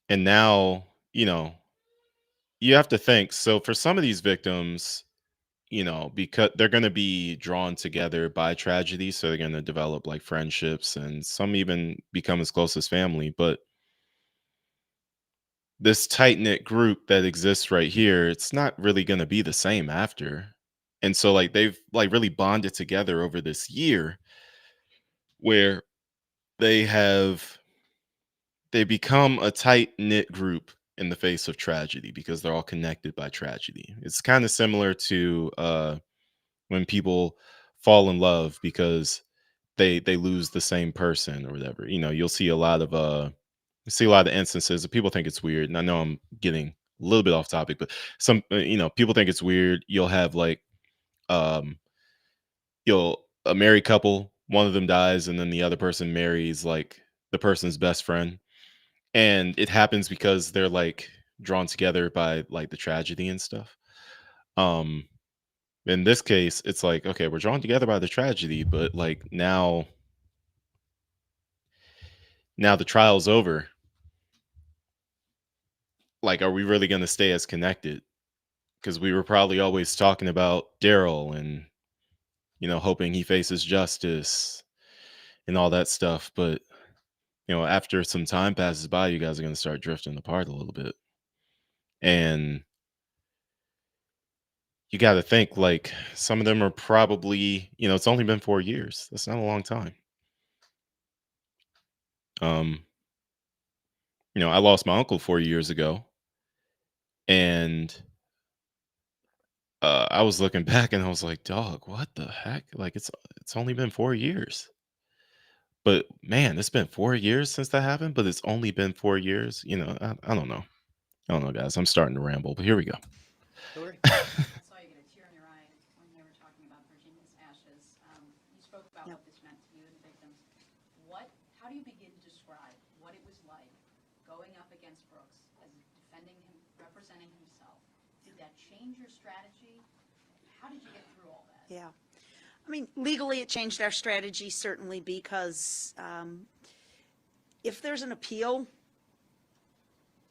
And now, you have to think. So for some of these victims, because they're going to be drawn together by tragedy, so they're going to develop like friendships, and some even become as close as family. But this tight knit group that exists right here, it's not really going to be the same after. And so like they've like really bonded together over this year where they become a tight knit group in the face of tragedy because they're all connected by tragedy. It's kind of similar to when people fall in love because they lose the same person or whatever. You'll see a lot of instances of people think it's weird, and I know I'm getting a little bit off topic, but some people think it's weird. You'll have like um a married couple, one of them dies and then the other person marries like the person's best friend, and it happens because they're like drawn together by like the tragedy and stuff. In this case, it's like, okay, we're drawn together by the tragedy, but like now the trial's over. Like, are we really going to stay as connected? Because we were probably always talking about Daryl and, hoping he faces justice and all that stuff. But after some time passes by, you guys are going to start drifting apart a little bit. And you got to think, like, some of them are probably, it's only been 4 years. That's not a long time. I lost my uncle 4 years ago, and I was looking back and I was like, dog, what the heck? Like, it's only been 4 years. But man, it's been 4 years since that happened, but it's only been 4 years. I don't know. I don't know, guys. I'm starting to ramble, but here we go. Hillary? I saw you get a tear in your eye when they were talking about Virginia's ashes. You spoke about what this meant to you and the victims. How do you begin to describe what it was like going up against Brooks as defending him, representing himself? Did that change your strategy? How did you get through all that? Yeah. I mean, legally it changed our strategy certainly because if there's an appeal,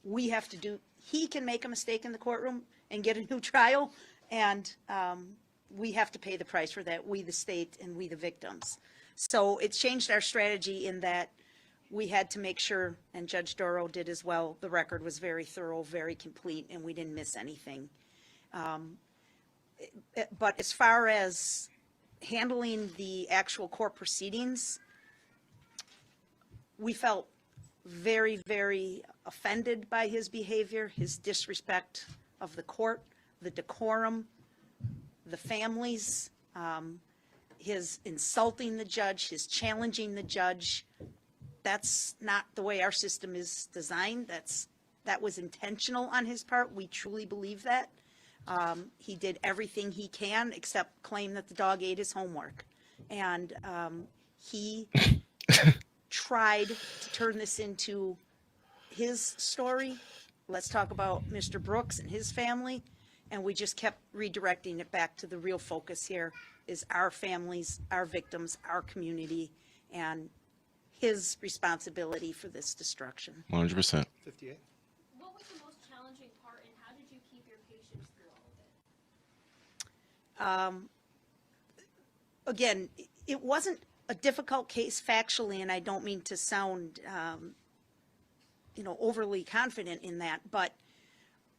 he can make a mistake in the courtroom and get a new trial, and we have to pay the price for that, we the state and we the victims. So it changed our strategy in that we had to make sure, and Judge Doro did as well, the record was very thorough, very complete, and we didn't miss anything. But as far as handling the actual court proceedings, we felt very, very offended by his behavior, his disrespect of the court, the decorum, the families, his insulting the judge, his challenging the judge. That's not the way our system is designed. That was intentional on his part. We truly believe that. He did everything he can except claim that the dog ate his homework. And he tried to turn this into his story. Let's talk about Mr. Brooks and his family. And we just kept redirecting it back to the real focus here is our families, our victims, our community, and his responsibility for this destruction. 100%. 58. What was the most challenging part, and how did you keep your patience through all of it? Again, it wasn't a difficult case factually, and I don't mean to sound, overly confident in that, but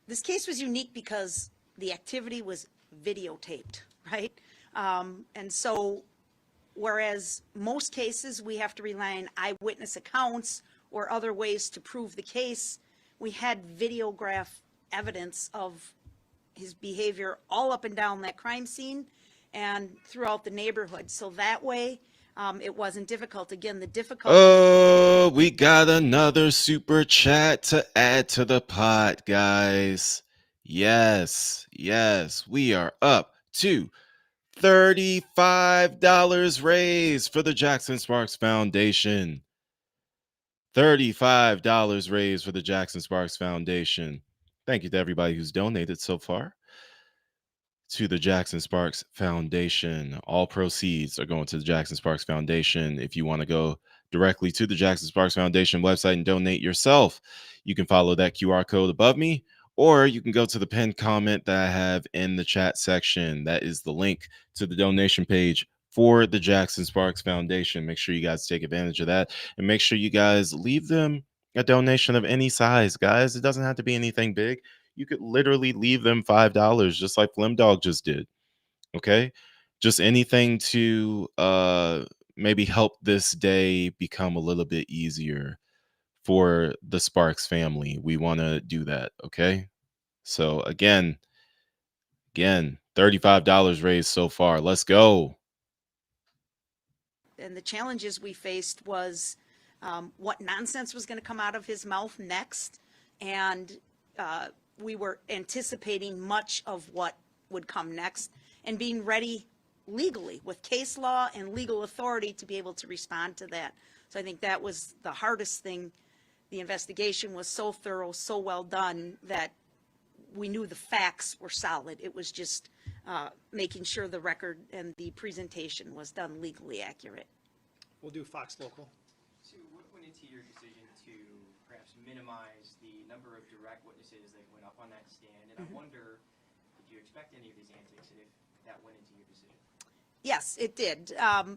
this case was unique because the activity was videotaped, right? And so, whereas most cases we have to rely on eyewitness accounts or other ways to prove the case, we had videograph evidence of his behavior all up and down that crime scene and throughout the neighborhood. So that way, it wasn't difficult. Again, the difficulty. Oh, we got another super chat to add to the pot, guys. Yes, we are up to $35 raised for the Jackson Sparks Foundation. $35 raised for the Jackson Sparks Foundation. Thank you to everybody who's donated so far to the Jackson Sparks Foundation. All proceeds are going to the Jackson Sparks Foundation. If you want to go directly to the Jackson Sparks Foundation website and donate yourself, you can follow that QR code above me, or you can go to the pinned comment that I have in the chat section. That is the link to the donation page for the Jackson Sparks Foundation. Make sure you guys take advantage of that, and make sure you guys leave them a donation of any size, guys. It doesn't have to be anything big. You could literally leave them $5, just like Flimdog just did. Okay? Just anything to maybe help this day become a little bit easier for the Sparks family. We want to do that, okay? So again, $35 raised so far. Let's go. And the challenges we faced was what nonsense was going to come out of his mouth next. And we were anticipating much of what would come next and being ready legally with case law and legal authority to be able to respond to that. So I think that was the hardest thing. The investigation was so thorough, so well done that we knew the facts were solid. It was just making sure the record and the presentation was done legally accurate. We'll do Fox Local. So what went into your decision to perhaps minimize the number of direct witnesses that went up on that stand? And I wonder, did you expect any of these antics if that went into your decision? Yes, it did.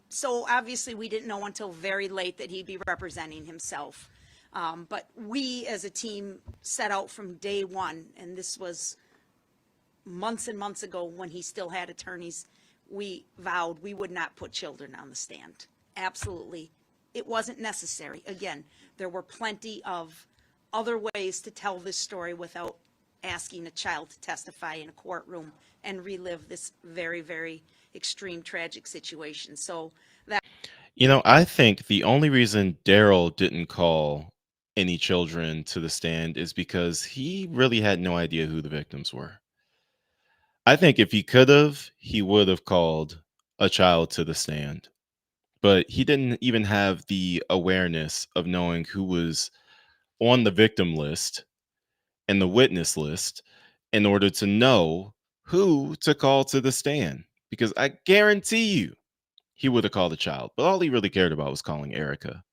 So obviously, we didn't know until very late that he'd be representing himself. But we, as a team, set out from day one, and this was months and months ago when he still had attorneys. We vowed we would not put children on the stand. Absolutely. It wasn't necessary. Again, there were plenty of other ways to tell this story without asking a child to testify in a courtroom and relive this very, very extreme tragic situation. So that I think the only reason Daryl didn't call any children to the stand is because he really had no idea who the victims were. I think if he could have, he would have called a child to the stand, but he didn't even have the awareness of knowing who was on the victim list and the witness list in order to know who to call to the stand. Because I guarantee you, he would have called a child, but all he really cared about was calling Erica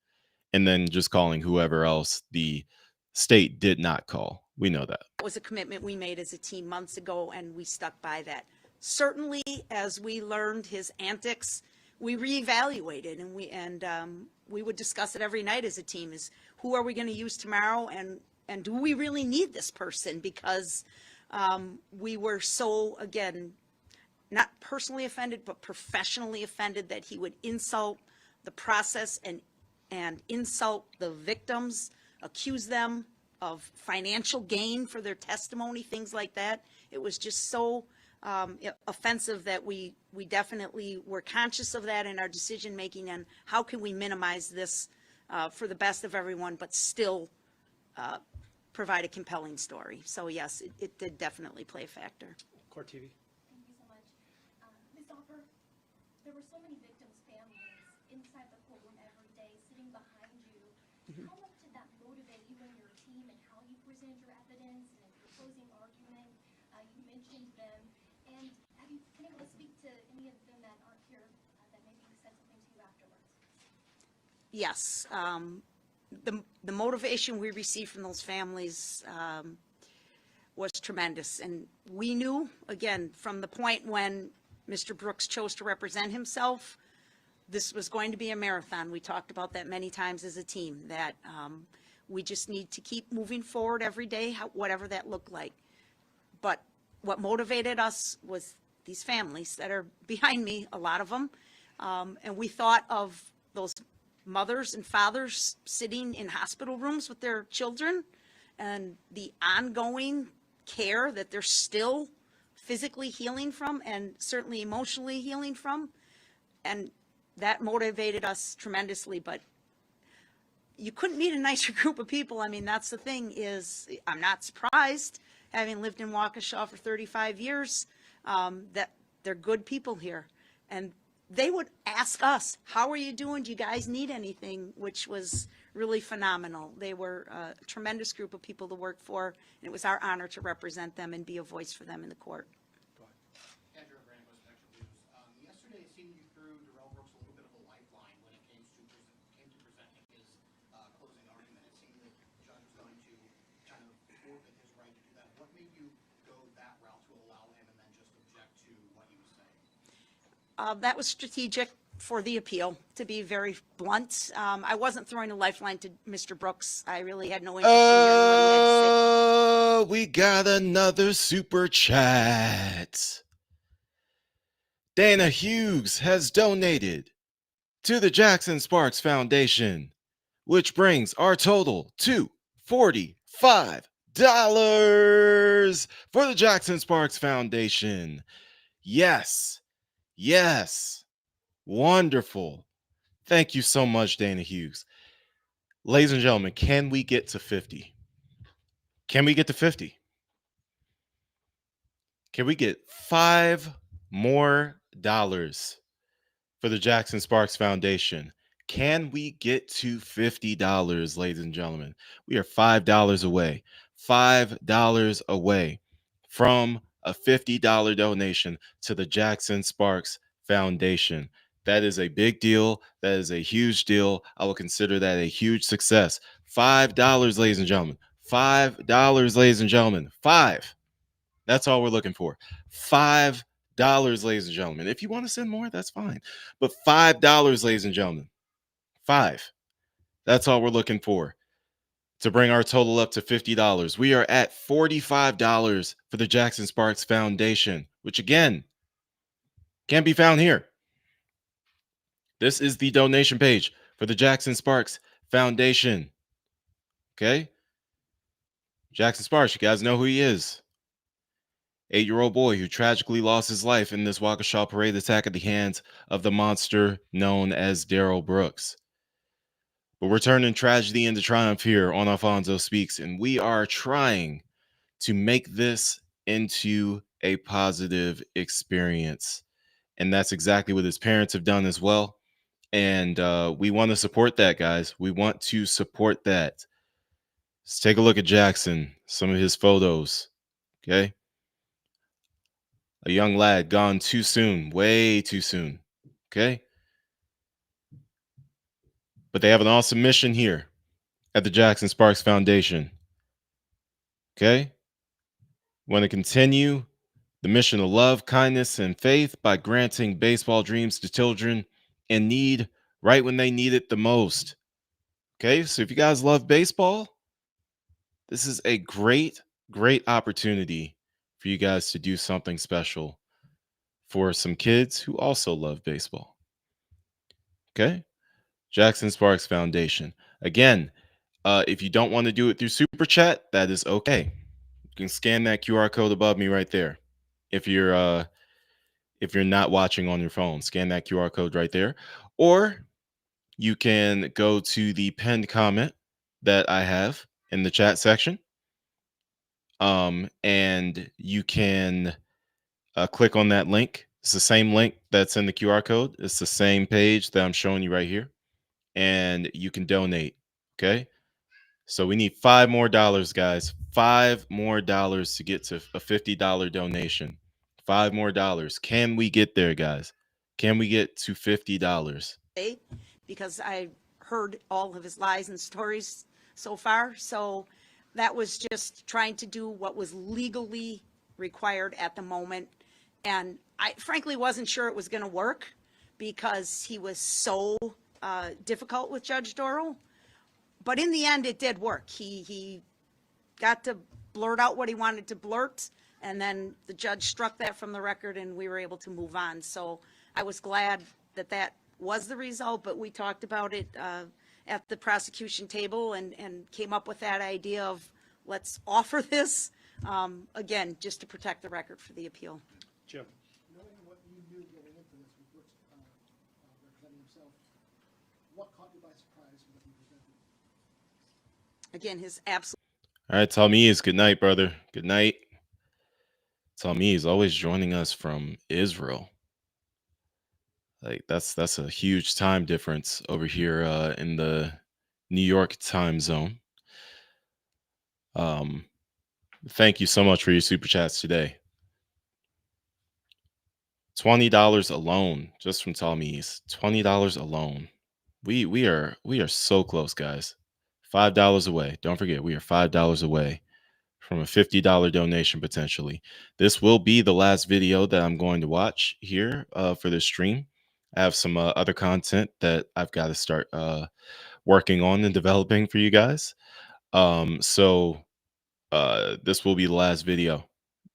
and then just calling whoever else the state did not call. We know that. was a commitment we made as a team months ago, and we stuck by that. Certainly, as we learned his antics, we reevaluated, and we would discuss it every night as a team: is who are we going to use tomorrow, and do we really need this person? Because we were so, again, not personally offended, but professionally offended that he would insult the process and insult the victims, accuse them of financial gain for their testimony, things like that. It was just so offensive that we definitely were conscious of that in our decision making, and how can we minimize this for the best of everyone, but still provide a compelling story. So yes, it did definitely play a factor. Court TV. There were so many victims' families inside the courtroom every day, sitting behind you. How much did that motivate you and your team, and how you present your evidence and your closing argument? You mentioned them, and have you been able to speak to any of them that aren't here that maybe said something to you afterwards? Yes, the motivation we received from those families was tremendous, and we knew, again, from the point when Mr. Brooks chose to represent himself, this was going to be a marathon. We talked about that many times as a team, that we just need to keep moving forward every day, whatever that looked like. But what motivated us was these families that are behind me, a lot of them, and we thought of those mothers and fathers sitting in hospital rooms with their children and the ongoing care that they're still physically healing from and certainly emotionally healing from. And that motivated us tremendously. But you couldn't meet a nicer group of people. I mean, that's the thing, is I'm not surprised, having lived in Waukesha for 35 years, that they're good people here. And they would ask us, how are you doing? Do you guys need anything? Which was really phenomenal. They were a tremendous group of people to work for, and it was our honor to represent them and be a voice for them in the court. Yesterday, it seemed you threw Darrell Brooks a little bit of a lifeline when it came to presenting his closing argument. It seemed that the judge was going to kind of forfeit his right to do that. What made you go that route to allow him and then just object to what he was saying? That was strategic for the appeal, to be very blunt. I wasn't throwing a lifeline to Mr. Brooks. I really had no interest in hearing what he had to say. We got another super chat. Dana Hughes has donated to the Jackson Sparks Foundation, which brings our total to $45 for the Jackson Sparks Foundation. Yes. Wonderful. Thank you so much, Dana Hughes. Ladies and gentlemen, can we get to 50? Can we get to 50? Can we get $5 more for the Jackson Sparks Foundation? Can we get to $50, ladies and gentlemen? We are $5 away. $5 away from a $50 donation to the Jackson Sparks Foundation. That is a big deal. That is a huge deal. I will consider that a huge success. $5, ladies and gentlemen. $5, ladies and gentlemen. $5. That's all we're looking for. $5. ladies and gentlemen. If you want to send more, that's fine. But $5, ladies and gentlemen. 5. That's all we're looking for to bring our total up to $50. We are at $45 for the Jackson Sparks Foundation, which again can be found here. This is the donation page for the Jackson Sparks Foundation. Okay? Jackson Sparks, you guys know who he is. 8-year-old boy who tragically lost his life in this Waukesha parade attack at the hands of the monster known as Darrell Brooks. But we're turning tragedy into triumph here on Alfonso Speaks, and we are trying to make this into a positive experience. And that's exactly what his parents have done as well. And we want to support that, guys. We want to support that. Let's take a look at Jackson, some of his photos. Okay. A young lad gone too soon, way too soon. Okay. But they have an awesome mission here at the Jackson Sparks Foundation. Okay. Want to continue the mission of love, kindness, and faith by granting baseball dreams to children in need right when they need it the most. Okay. So if you guys love baseball, this is a great, great opportunity for you guys to do something special for some kids who also love baseball. Okay. Jackson Sparks Foundation. Again, if you don't want to do it through Super Chat, that is okay. You can scan that QR code above me right there. If you're not watching on your phone, scan that QR code right there. Or you can go to the pinned comment that I have in the chat section. And you can click on that link. It's the same link that's in the QR code. It's the same page that I'm showing you right here. And you can donate. Okay. So we need $5 more, guys. $5 more to get to a $50 donation. $5 more. Can we get there, guys? Can we get to $50? Because I heard all of his lies and stories so far. So that was just trying to do what was legally required at the moment. And I frankly wasn't sure it was going to work because he was so difficult with Judge Doro. But in the end, it did work. He got to blurt out what he wanted to blurt, and then the judge struck that from the record, and we were able to move on. So I was glad that that was the result, but we talked about it at the prosecution table and came up with that idea of let's offer this, again, just to protect the record for the appeal. Jim. Knowing what you knew going into this with Brooks representing himself, what caught you by surprise when he presented? Again, his absolute. All right, Talmiz, good night, brother. Good night. Talmiz always joining us from Israel. Like that's a huge time difference over here in the New York time zone. Thank you so much for your super chats today. $20 alone, just from Talmiz. $20 alone. We are so close, guys. $5 away. Don't forget, we are $5 away from a $50 donation potentially. This will be the last video that I'm going to watch here for this stream. I have some other content that I've got to start working on and developing for you guys. So this will be the last video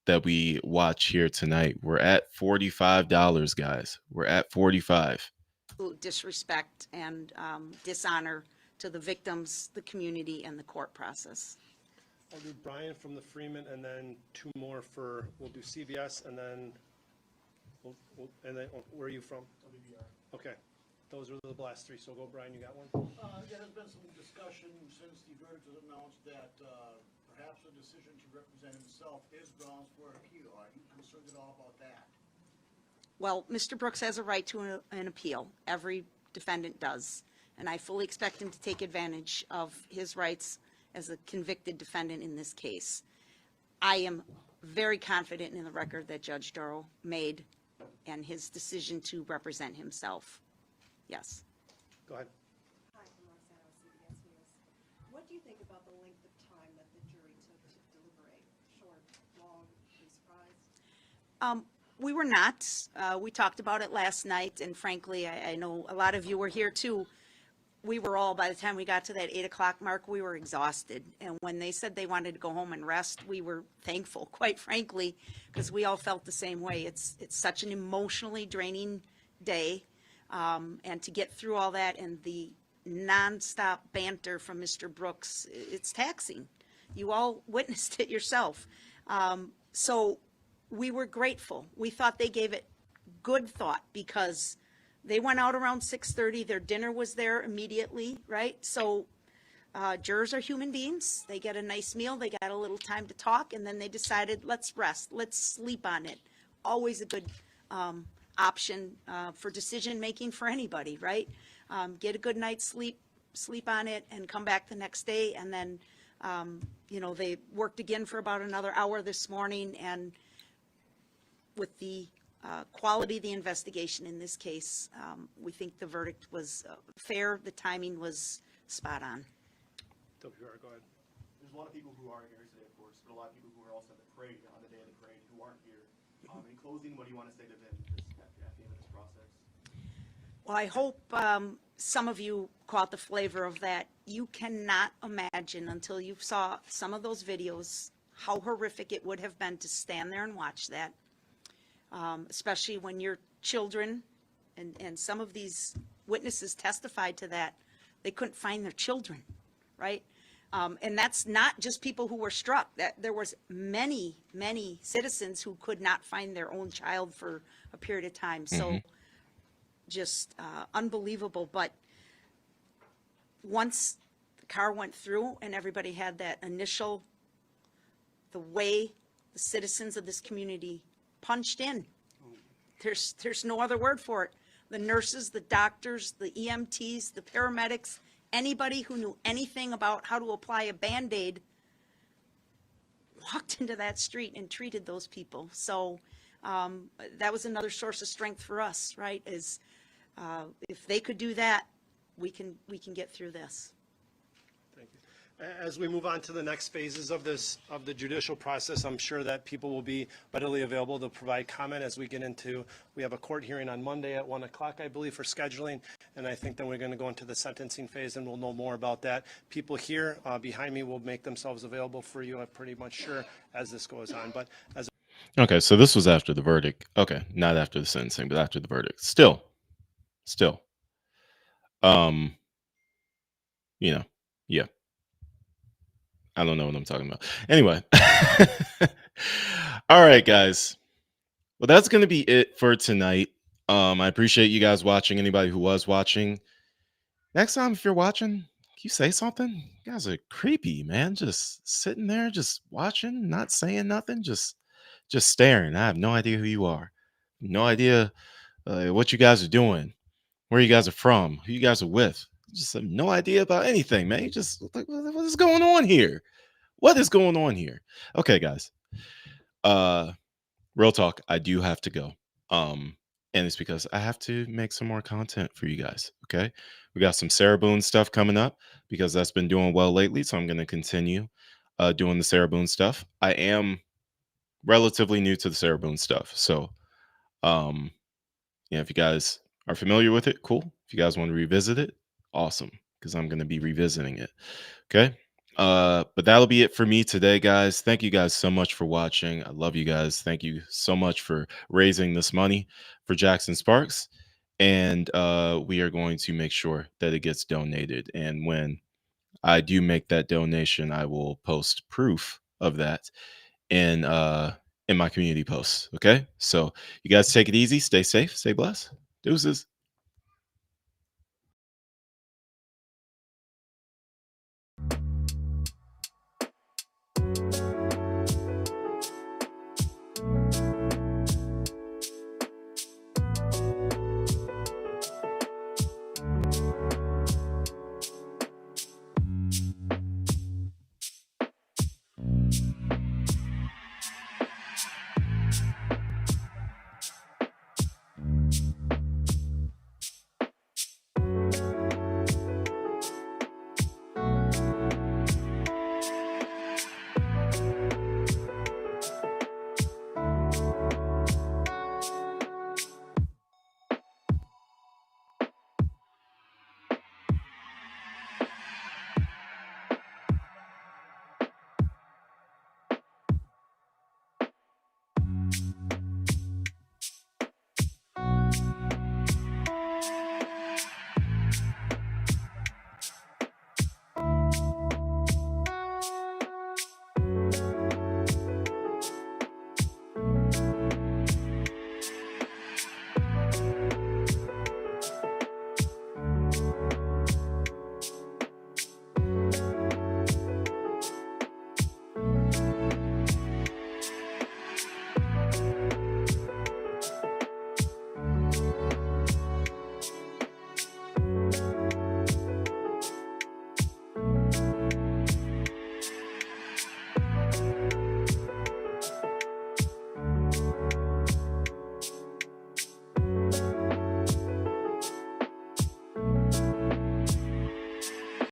that we watch here tonight. We're at $45, guys. We're at 45. Disrespect and dishonor to the victims, the community, and the court process. I'll do Brian from the Freeman, and then 2 more for, we'll do CVS, and then, where are you from? WBR. Okay, those are the last 3, so go Brian, you got one? There has been some discussion since the verdict was announced that perhaps a decision to represent himself is grounds for appeal. Are you concerned at all about that? Well, Mr. Brooks has a right to an appeal. Every defendant does. And I fully expect him to take advantage of his rights as a convicted defendant in this case. I am very confident in the record that Judge Doro made and his decision to represent himself. Yes. Go ahead. Hi, I'm Roxanne with CBS News. What do you think about the length of time that the jury took to deliberate? Short, long, were you surprised? We were not. We talked about it last night, and frankly, I know a lot of you were here too. We were all, by the time we got to that 8 o'clock mark, we were exhausted. And when they said they wanted to go home and rest, we were thankful, quite frankly, because we all felt the same way. It's such an emotionally draining day. And to get through all that and the nonstop banter from Mr. Brooks, it's taxing. You all witnessed it yourself. So we were grateful. We thought they gave it good thought because they went out around 6:30. Their dinner was there immediately, right? So jurors are human beings. They get a nice meal. They got a little time to talk, and then they decided, let's rest. Let's sleep on it. Always a good option for decision making for anybody, right? Get a good night's sleep on it, and come back the next day. And then, they worked again for about another hour this morning, and with the quality of the investigation in this case, we think the verdict was fair. The timing was spot on. WR, go ahead. There's a lot of people who are here today, of course, but a lot of people who are also at the parade on the day of the parade who aren't here. In closing, what do you want to say to them at the end of this process? Well, I hope some of you caught the flavor of that. You cannot imagine until you saw some of those videos how horrific it would have been to stand there and watch that. Especially when your children, and some of these witnesses testified to that, they couldn't find their children, right? And that's not just people who were struck. That there was many citizens who could not find their own child for a period of time. So just unbelievable. But once the car went through and everybody had that initial, the way the citizens of this community punched in. There's no other word for it. The nurses, the doctors, the EMTs, the paramedics, anybody who knew anything about how to apply a Band-Aid walked into that street and treated those people. So that was another source of strength for us, right? Is if they could do that, we can get through this. Thank you. As we move on to the next phases of the judicial process, I'm sure that people will be readily available to provide comment as we get into, we have a court hearing on Monday at 1 o'clock, I believe, for scheduling. And I think then we're going to go into the sentencing phase, and we'll know more about that. People here behind me will make themselves available for you, I'm pretty much sure, as this goes on. But as Okay, so this was after the verdict. Okay, not after the sentencing, but after the verdict. Still. Yeah. I don't know what I'm talking about. Anyway. All right, guys. Well, that's going to be it for tonight. I appreciate you guys watching. Anybody who was watching. Next time, if you're watching, can you say something? You guys are creepy, man. Just sitting there, just watching, not saying nothing, just staring. I have no idea who you are. No idea what you guys are doing, where you guys are from, who you guys are with. Just have no idea about anything, man. You just like, what is going on here? What is going on here? Okay, guys. Real talk, I do have to go. And it's because I have to make some more content for you guys. Okay. We got some Sarah Boone stuff coming up because that's been doing well lately. So I'm going to continue doing the Sarah Boone stuff. I am relatively new to the Sarah Boone stuff. So, if you guys are familiar with it, cool. If you guys want to revisit it, awesome. Because I'm going to be revisiting it. Okay. But that'll be it for me today, guys. Thank you guys so much for watching. I love you guys. Thank you so much for raising this money for Jackson Sparks. And we are going to make sure that it gets donated. And when I do make that donation, I will post proof of that in my community posts. Okay. So you guys take it easy, stay safe, stay blessed. Deuces.